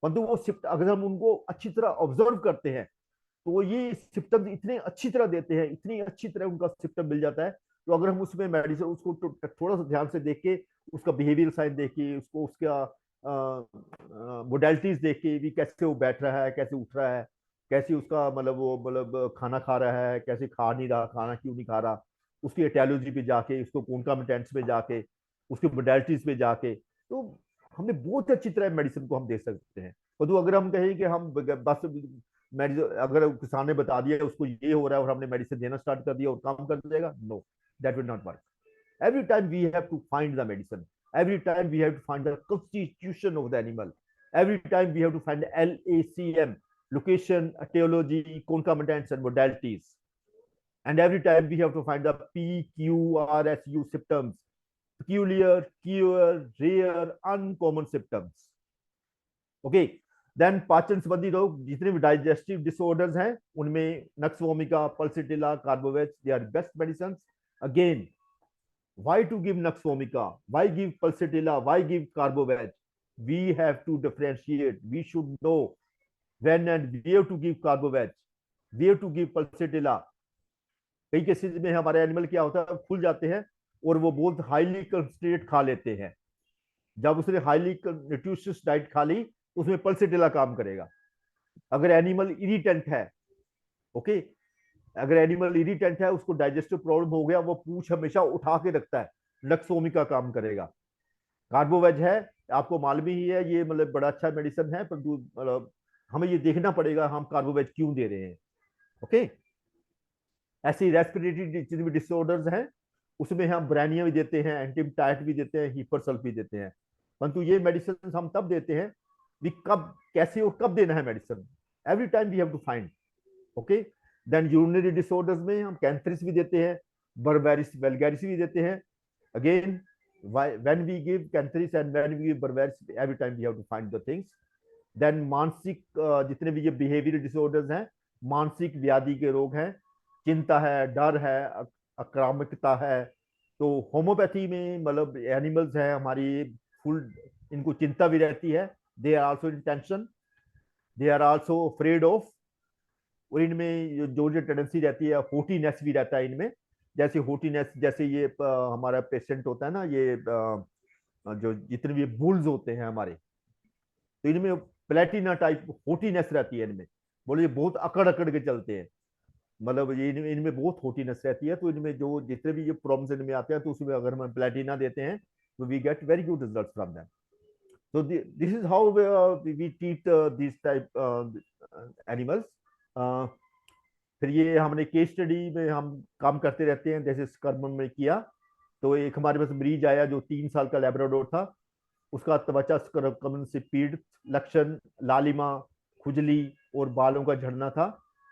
परंतु वो अगर हम उनको अच्छी तरह ऑब्जर्व करते हैं तो वो ये सिम्टम्स इतने अच्छी तरह देते हैं, इतनी अच्छी तरह उनका सिम्टम मिल जाता है। तो अगर हम उसमें मेडिसिन उसको थोड़ा सा ध्यान से देख के, उसका बिहेवियर साइन देख के, उसको उसका मोडेलिटीज देख के भी, कैसे वो बैठ रहा है, कैसे उठ रहा है, कैसे उसका मतलब वो मतलब खाना खा रहा है, कैसे खा नहीं रहा, खाना क्यों नहीं खा रहा, उसकी एटियोलॉजी पे जाके, उसको कॉन्कामिटेंट्स पे जाके, उसके मोडेलिटीज पे जाके, तो हमें बहुत अच्छी तरह मेडिसिन को हम दे सकते हैं। और तो अगर हम कहें कि हम बस मेडिसिन, अगर किसान ने बता दिया उसको ये हो रहा है और हमने मेडिसिन देना स्टार्ट कर दिया और काम कर देगा, no, that will not work. Every time we have to find the medicine, every time we have to find the constitution of the animal, every time we have to find the LACM, location, etiology, concomitants and modalities, and every time we have to find the PQRSU symptoms, peculiar, cure, rare, uncommon symptoms. Okay, then पाचन संबंधी रोग, जितने भी digestive disorders हैं उनमें nux vomica, pulsatilla, carbo veg, they are best medicine. Again, why to give nux vomica, why give pulsatilla, why give carbovetch? We have to differentiate, we should know when and where to give carbovetch, where to give pulsatilla। कई cases में हमारे animal क्या होता है, फूल जाते हैं और वो बहुत हाईली कंसंट्रेट खा लेते हैं। जब उसने हाईली न्यूट्रिशियस डाइट खा ली, उसमें पल्सेटिला काम करेगा। अगर एनिमल इरिटेंट है, ओके, अगर एनिमल इरिटेंट है, उसको डाइजेस्टिव प्रॉब्लम हो गया, वो पूंछ हमेशा उठा के रखता है, नक्सोमी का काम करेगा। कार्बोवेज है, आपको मालूम ही है, ये मतलब बड़ा अच्छा मेडिसिन है, परंतु मतलब हमें ये देखना पड़ेगा हम कार्बोवेज क्यों दे रहे हैं। ओके, ऐसी रेस्पिरेटरी जितने भी डिसऑर्डर्स हैं उसमें हम ब्रानिया भी देते हैं, एंटीटाइट भी देते हैं, हीपरसल्फ भी देते हैं, परंतु ये मेडिसिन हम तब देते हैं भी कब, कैसे और कब देना है medicine, every time we have to find. Okay, then urinary disorders में हम कैंथरिस भी देते हैं, बर्बेरिस वेलगैरिस भी देते हैं। Again, when we give cantharis and when we give berberis, every time we have to find the things. Then मानसिक जितने भी ये बिहेवियर डिसऑर्डर्स हैं, मानसिक व्याधि के रोग हैं, चिंता है, डर है, आक्रामकता है, तो होम्योपैथी में मतलब एनिमल्स हैं हमारी, फुल इनको चिंता भी रहती है, they are also in tension, they are also afraid of, और इनमें जो टेंडेंसी रहती है, होटीनेस भी रहता है इनमें। जैसे होटीनेस, जैसे ये हमारा पेशेंट होता है ना, ये जो जितने भी बुल्स होते हैं हमारे, तो इनमें प्लेटिना टाइप होटीनेस रहती है इनमें, बोले ये बहुत अकड़ अकड़ के चलते हैं, मतलब ये इनमें बहुत होटीनेस रहती है। तो इनमें जो जितने भी ये प्रॉब्लम्स इनमें आते हैं, तो उसमें अगर हम प्लेटिना देते हैं तो we get very good result from them. So this is how we treat these type animals. फिर ये हमने केस स्टडी में हम काम करते रहते हैं, जैसे स्कर्मन में किया, तो एक हमारे पास मरीज आया जो 3 साल का लैब्राडोर था, उसका त्वचा स्कर्मन से पीड़ित, लक्षण लालिमा, खुजली और बालों का झड़ना था।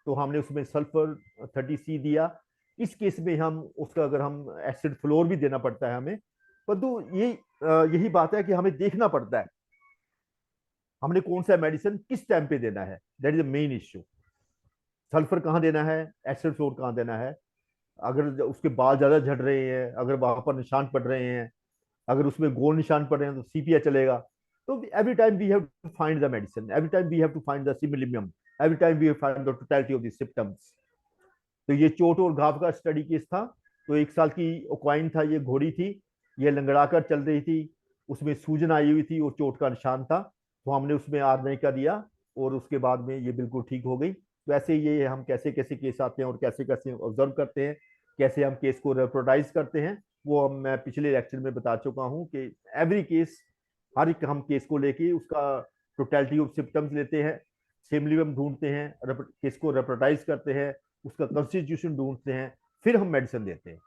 तो हमने उसमें सल्फर 30C दिया। इस केस में हम उसका अगर हम एसिड फ्लोर भी देना पड़ता है हमें, परंतु ये यही बात है कि हमें देखना पड़ता है हमने कौन सा मेडिसिन किस टाइम पे देना है, that is the main issue. Sulphur कहाँ देना है, एसिड फ्लोर कहाँ देना है, अगर उसके बाल ज्यादा झड़ रहे हैं, अगर वहां पर निशान पड़ रहे हैं, अगर उसमें गोल निशान पड़ रहे हैं, तो सीपीए चलेगा। तो every time we have to find the medicine, every time we have to find the similimum, every time we have find the totality of the symptoms. तो ये चोट और घाव का स्टडी केस था। तो 1 साल की ओक्वाइन था, ये घोड़ी थी, ये लंगड़ाकर चल रही थी, उसमें सूजन आई हुई थी और चोट का निशान था, तो हमने उसमें आरने का दिया और उसके बाद में ये बिल्कुल ठीक हो गई। तो ऐसे ये हम कैसे कैसे केस आते हैं और कैसे कैसे ऑब्जर्व करते हैं, कैसे हम केस को रिप्रोड्यूस करते हैं, वो मैं पिछले लेक्चर में बता चुका हूँ कि एवरी केस, हर एक हम केस को लेके उसका टोटलिटी ऑफ सिम्टम्स लेते हैं, सिमिलियम ढूंढते हैं, केस को रिप्रोड्यूस करते हैं, उसका कॉन्स्टिट्यूशन ढूंढते हैं, फिर हम मेडिसिन देते हैं।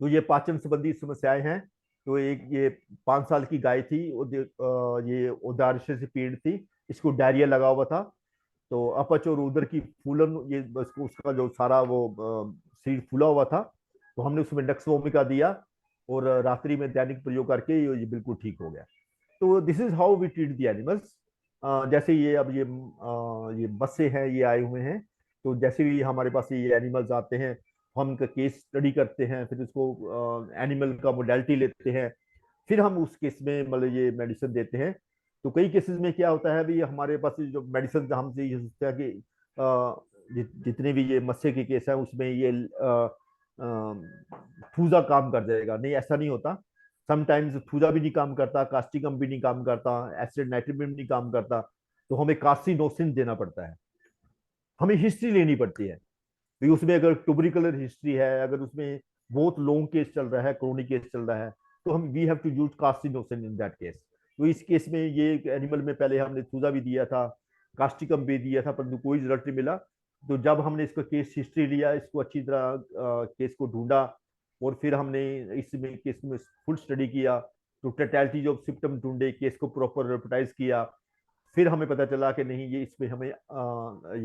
तो ये पाचन संबंधी समस्याएं हैं। तो एक ये 5 साल की गाय थी, ये उदारशय से पीड़ित थी, इसको डायरिया लगा हुआ था, तो अपच और उदर की फूलन, ये उसका जो सारा वो शरीर फूला हुआ था, तो हमने उसमें नक्स वोमिका दिया और रात्रि में दैनिक प्रयोग करके ये बिल्कुल ठीक हो गया। तो this is how we treat the animals. जैसे ये अब ये बच्चे हैं, ये आए हुए हैं, तो जैसे भी हमारे पास ये एनिमल्स आते हैं, हम उनका केस स्टडी करते हैं, फिर उसको एनिमल का मोडेलिटी लेते हैं, फिर हम उस केस में मतलब ये मेडिसिन देते हैं। तो कई केसेस में क्या होता है, भी हमारे पास जो मेडिसिन हमसे ये सोचते हैं कि जितने भी ये मस्से के केस हैं उसमें ये थूजा काम कर जाएगा, नहीं ऐसा नहीं होता। समटाइम्स थूजा भी नहीं काम करता, कास्टिकम भी नहीं काम करता, एसिड नाइट्रिक भी नहीं काम करता, तो हमें कार्सिनोसिन देना पड़ता है। हमें हिस्ट्री लेनी पड़ती है, तो उसमें अगर ट्यूबरिकुलर हिस्ट्री है, अगर उसमें बहुत लॉन्ग केस चल रहा है, क्रोनिक केस चल रहा है, तो हम we have to use carcinosin in that case. तो इस केस में ये एनिमल में पहले हमने थूजा भी दिया था, कास्टिकम भी दिया था, परंतु कोई रिजल्ट नहीं मिला। तो जब हमने इसका केस हिस्ट्री लिया, इसको अच्छी तरह केस को ढूंढा, और फिर हमने इसमें केस में फुल स्टडी किया, तो टोटलिटी ऑफ सिम्टम ढूंढे, केस को प्रॉपर रिपोर्टाइज किया, फिर हमें पता चला कि नहीं, ये इसमें हमें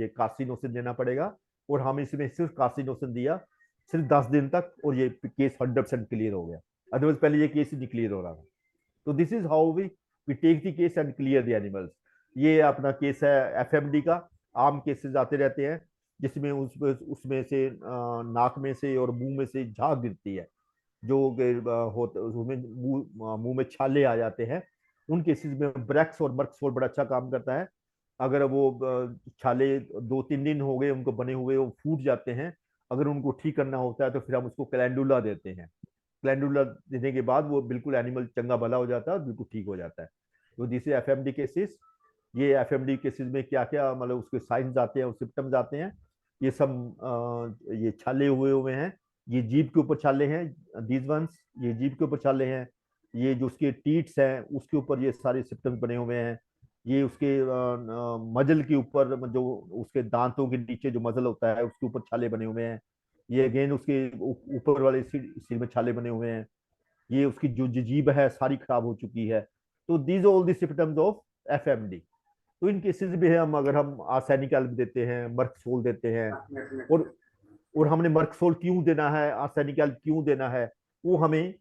ये कार्सिनोसिन देना पड़ेगा, और हम इसमें सिर्फ कार्सिनोसिन दिया सिर्फ 10 दिन तक, और ये केस 100% क्लियर हो गया। अदरवाइज पहले ये केस ही नहीं क्लियर हो रहा था। तो this is how we take the case and clear the animals. ये अपना केस है एफएमडी का। आम केसेस आते रहते हैं जिसमें उसमें से नाक में से और मुंह में से झाग गिरती है, जो होता उसमें मुंह में छाले आ जाते हैं। उन केसेस में ब्रेक्स और मर्क्सोल बड़ा अच्छा काम करता है। अगर वो छाले 2-3 दिन हो गए उनको बने हुए, वो फूट जाते हैं, अगर उनको ठीक करना होता है तो फिर हम उसको कैलेंडुला देते हैं। कैलेंडुला देने के बाद वो बिल्कुल एनिमल चंगा भला हो जाता है और बिल्कुल ठीक हो जाता है। तो दिस एफएमडी केसेस। ये एफएमडी केसेस में क्या क्या मतलब उसके साइंस आते हैं, सिम्टम्स आते हैं, ये सब ये छाले हुए हुए हैं, ये जीभ के ऊपर छाले हैं, दीज वंस, ये जीभ के ऊपर छाले हैं, ये जो उसके टीट्स हैं उसके ऊपर ये सारे सिम्टम्स बने हुए हैं, ये उसके मजल के ऊपर, जो उसके दांतों के नीचे जो मजल होता है उसके ऊपर छाले बने हुए हैं, ये अगेन उसके ऊपर वाले सिर में छाले बने हुए हैं, ये उसकी जो जीभ है सारी खराब हो चुकी है। तो these all the symptoms of FMD. तो इन केसेस में हम अगर हम आर्सेनिक एल्ब देते हैं, मर्कसोल देते हैं, और हमने मर्कसोल क्यों देना है, आर्सेनिक एल्ब क्यों देना है, वो हमें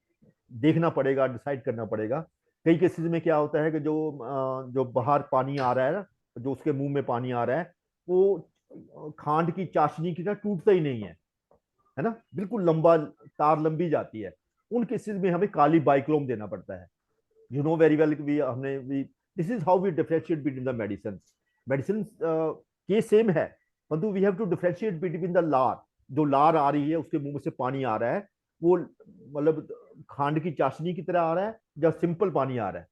देखना पड़ेगा, डिसाइड करना पड़ेगा। कई केसेस में क्या होता है कि जो बाहर पानी आ रहा है ना, जो उसके मुंह में पानी आ रहा है, वो खांड की चाशनी की तरह टूटता ही नहीं है ना, बिल्कुल लंबा तार लंबी जाती है। उन केसेस में हमें काली बाइक्रोम देना पड़ता है। You know very well, this is how we differentiate between the medicine. Medicine के सेम है, परंतु we have to differentiate between the लार। जो लार आ रही है, उसके मुंह में से पानी आ रहा है, वो मतलब खांड की चाशनी की तरह आ रहा है या सिंपल पानी आ रहा है।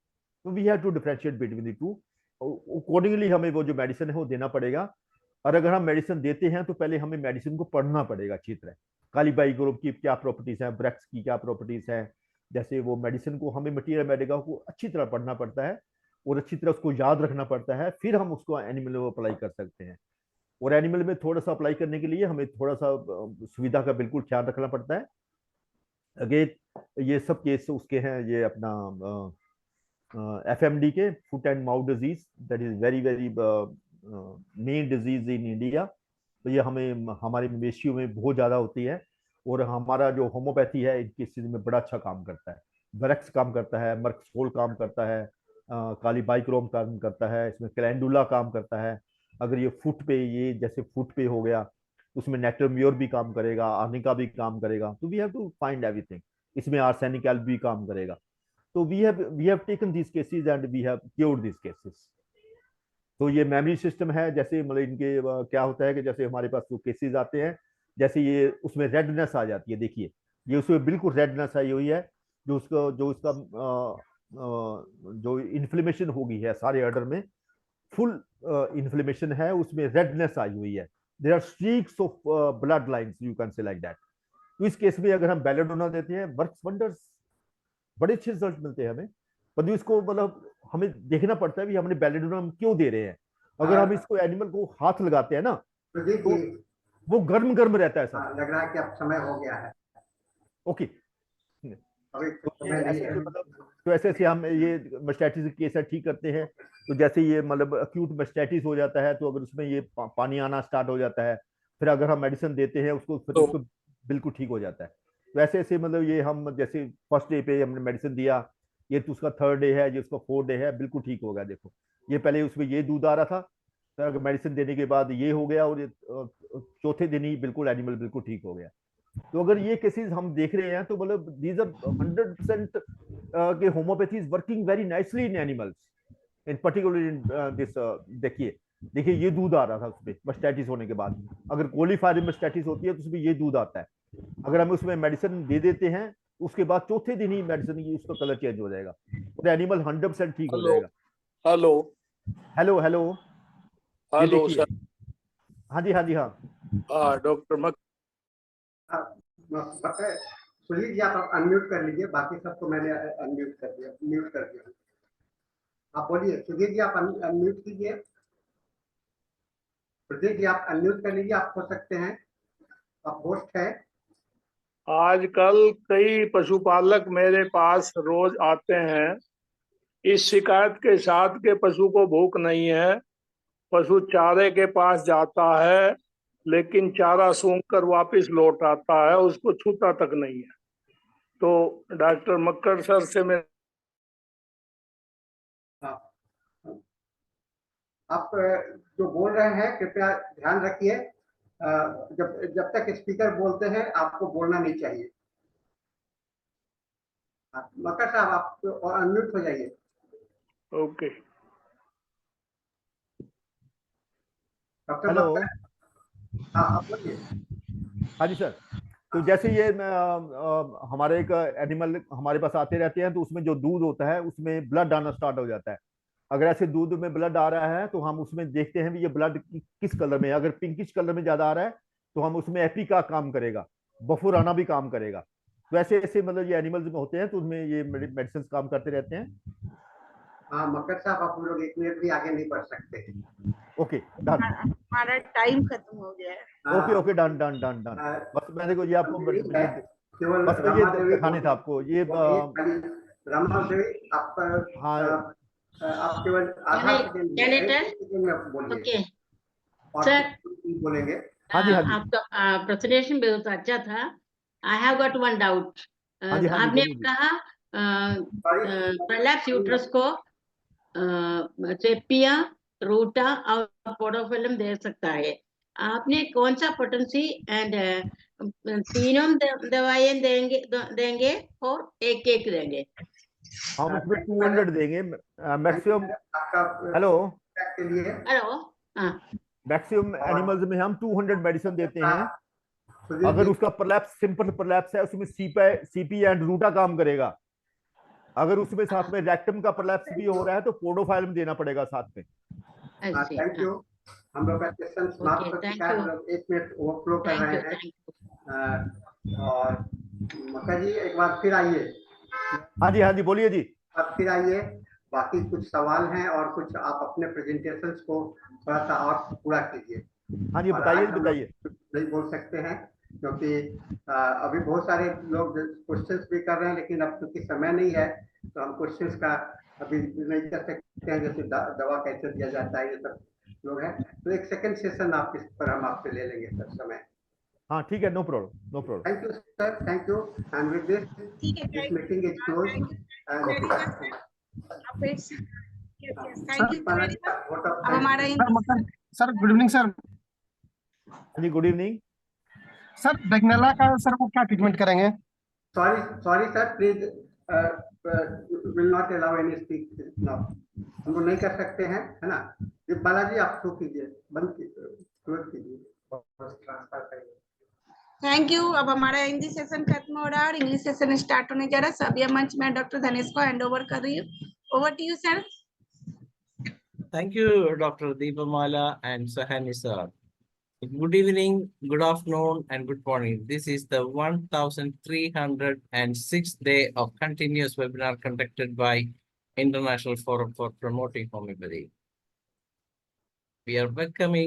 तो we have to differentiate between the two. Accordingly हमें वो जो मेडिसिन है वो देना पड़ेगा। और अगर हम मेडिसिन देते हैं तो पहले हमें मेडिसिन को पढ़ना पड़ेगा अच्छी तरह। काली बाइक्रोम की क्या प्रॉपर्टीज हैं, ब्रेक्स की क्या प्रॉपर्टीज हैं, जैसे वो मेडिसिन को हमें मटीरियल मेडिका को अच्छी तरह पढ़ना पड़ता है और अच्छी तरह उसको याद रखना पड़ता है, फिर हम उसको एनिमल में अप्लाई कर सकते हैं। और एनिमल में थोड़ा सा अप्लाई करने के लिए हमें थोड़ा सा सुविधा का बिल्कुल ख्याल रखना पड़ता है। अगेन ये सब केस उसके हैं, ये अपना एफएमडी के, foot and mouth disease, that is very very main disease in India. तो ये हमें हमारे मवेशियों में बहुत ज्यादा होती है, और हमारा जो होम्योपैथी है इन केसेस में बड़ा अच्छा काम करता है। ब्रेक्स काम करता है, मर्कसोल काम करता है, काली बाइक्रोम काम करता है, इसमें कैलेंडुला काम करता है। अगर ये फुट पे, ये जैसे फुट पे हो गया, उसमें नेट्रोम्योर भी काम करेगा, आर्निका भी काम करेगा। तो we have to find everything. इसमें आर्सेनिक एल्ब भी काम करेगा। तो we have taken this cases and we have cured this cases. तो ये मेमोरी सिस्टम है, जैसे मतलब इनके क्या होता है कि जैसे हमारे पास जो केसेस आते हैं, जैसे ये उसमें रेडनेस आ जाती है, देखिए ये उसमें बिल्कुल रेडनेस आई हुई है, जो उसका जो इन्फ्लेमेशन हो गई है सारे ऑर्डर में, फुल इन्फ्लेमेशन है, उसमें रेडनेस आई हुई है, there are streaks of blood lines, you can say like that. तो इस केस में अगर हम बेलेडोना देते हैं, वर्क्स वंडर्स, बड़े अच्छे रिजल्ट मिलते हैं हमें। पर इसको मतलब हमें देखना पड़ता है भी हमने बेलेडोना हम क्यों दे रहे हैं। अगर हम इसको एनिमल को हाथ लगाते हैं ना, तो वो गर्म गर्म रहता है सर। लग रहा है कि अब समय हो गया है। ओके। अभी तो समय नहीं ऐसे है। मतलब, तो ऐसे हम ये मस्टैटिस केस है ठीक करते हैं। तो जैसे ये मतलब अक्यूट मस्टैटिस हो जाता है, तो अगर उसमें ये पानी आना स्टार्ट हो जाता है, फिर अगर हम मेडिसिन देते हैं उसको, फिर उसको बिल्कुल ठीक हो जाता है। तो ऐसे ऐसे मतलब ये हम जैसे फर्स्ट डे पे हमने मेडिसिन दिया, ये तो उसका 3rd डे है, ये उसका 4th डे है, बिल्कुल ठीक हो गया। देखो ये पहले उसमें ये दूध आ रहा था, तो मेडिसिन देने के बाद ये हो गया, और ये चौथे दिन ही बिल्कुल एनिमल बिल्कुल ठीक हो गया। तो अगर ये केसेस हम देख रहे हैं तो मतलब दीज आर 100% के homeopathy is working very nicely in animals, in particular in this. देखिए ये दूध आ रहा था उसमें मास्टाइटिस होने के बाद। अगर कोलीफायरम मास्टाइटिस होती है तो उसमें ये दूध आता है। अगर हम उसमें मेडिसिन दे देते हैं उसके बाद चौथे दिन ही मेडिसिन की उसका कलर चेंज हो जाएगा और एनिमल 100% ठीक हो हेलो जाएगा। हेलो हेलो हेलो, ये हेलो देखिए। सर। हाँ जी, हाँ जी, हाँ। हाँ डॉक्टर मक सुनील जी आप अनम्यूट कर लीजिए, बाकी सबको मैंने अनम्यूट कर दिया, म्यूट कर दिया। आप बोलिए सुधीर जी, आप अनम्यूट कीजिए। सुधीर जी आप अनम्यूट कर लीजिए, आप हो सकते हैं, आप होस्ट है। आजकल कई पशुपालक मेरे पास रोज आते हैं इस शिकायत के साथ कि पशु को भूख नहीं है। पशु चारे के पास जाता है लेकिन चारा सूंघ कर वापिस लौट आता है, उसको छूता तक नहीं है। तो डॉक्टर मक्कर सर से मैं आप जो बोल रहे हैं कृपया ध्यान रखिए, जब तक स्पीकर बोलते हैं आपको बोलना नहीं चाहिए। मक्कर साहब आप और अनम्यूट हो जाइए। ओके। Doctor hello. मक्कर, हाँ आप बोलिए। हाँ जी सर। तो जैसे ये हमारे एक एनिमल हमारे पास आते रहते हैं तो उसमें जो दूध होता है उसमें ब्लड आना स्टार्ट हो जाता है। अगर ऐसे दूध में ब्लड आ रहा है तो हम उसमें देखते हैं भी ये ब्लड किस कलर में है। अगर पिंकिश कलर में ज्यादा आ रहा है तो हम उसमें एपी का काम करेगा, बफुराना भी काम करेगा। तो ऐसे ऐसे मतलब ये एनिमल्स में होते हैं तो उनमें ये मेडिसिन काम करते रहते हैं। हाँ मक्कर साहब, आप लोग 1 मिनट भी आगे नहीं बढ़ सकते। Okay done. हमारा टाइम खत्म हो गया है। Okay okay done done done done. बस मैंने को ये आपको केवल बस मैं ये रमा देवी दिखाने था आपको ये रमा देवी आप हाँ आप केवल आधा सेकंड में बोलिए। ओके और सर, बोलेंगे। हाँ जी, हाँ जी। आपका प्रेजेंटेशन बहुत अच्छा था। I have got one doubt. हाँ जी, हाँ जी, आपने बोलिए जी। कहा प्रोलैप्स यूट्रस को सेपिया, रूटा और पोडोफिलम दे सकता है। आपने कौन सा पोटेंसी एंड तीनों दवाइयां देंगे और एक एक देंगे? हम उसमें 200 देंगे मैक्सिमम। आपका हेलो के लिए हेलो। हाँ मैक्सिमम एनिमल्स में हम 200 मेडिसिन देते हैं। सुधीर अगर जी, उसका प्रलैप्स सिंपल प्रलैप्स है उसमें सीपी एंड रूटा काम करेगा। अगर उसमें साथ में रेक्टम का प्रलैप्स भी हो रहा है तो पोडोफाइलम देना पड़ेगा साथ में। Thank you. हम लोग का सेशन समाप्त हो चुका है। हम लोग 1 मिनट ओवरफ्लो कर रहे हैं। और मक्का जी एक बार फिर आइए। हाँ जी, हाँ जी, बोलिए जी। अब फिर आइए, बाकी कुछ सवाल हैं और कुछ आप अपने प्रेजेंटेशंस को थोड़ा सा और पूरा कीजिए। हाँ जी, और बताइए आज हम बताइए। लोग नहीं बोल सकते हैं क्योंकि अभी बहुत सारे लोग क्वेश्चंस भी कर रहे हैं, लेकिन अब क्योंकि समय नहीं है तो हम क्वेश्चंस का अभी नहीं कर सकते हैं। जैसे दवा कैसे दिया जाता है ये सब लोग हैं, तो एक सेकंड सेशन आप इस पर हम आपसे ले लेंगे सर समय। हाँ ठीक है, no problem no problem. Thank you sir, thank you. And with ठीक है, this meeting is close. Thank you very much. अब हमारा sir Makkar sir, good evening sir. हाँ जी, गुड इवनिंग। सर बैगनेला का सर को क्या ट्रीटमेंट करेंगे? Sorry sir, please will not allow any speak now. हम लोग नहीं कर सकते हैं, है ना। ये बालाजी आप शो कीजिए, बंद कीजिए, ट्रांसफर करिए। Thank you. अब हमारा हिंदी सेशन खत्म हो रहा है और इंग्लिश सेशन स्टार्ट होने जा रहा है। सब ये मंच में डॉक्टर धनेश को हैंड ओवर कर रही हूँ। Over to you sir. Thank you, Dr. Deepamala and Sahani sir. Good evening, good afternoon, and good morning. This is the 1306th day of continuous webinar conducted by International Forum for Promoting Homeopathy. We are welcoming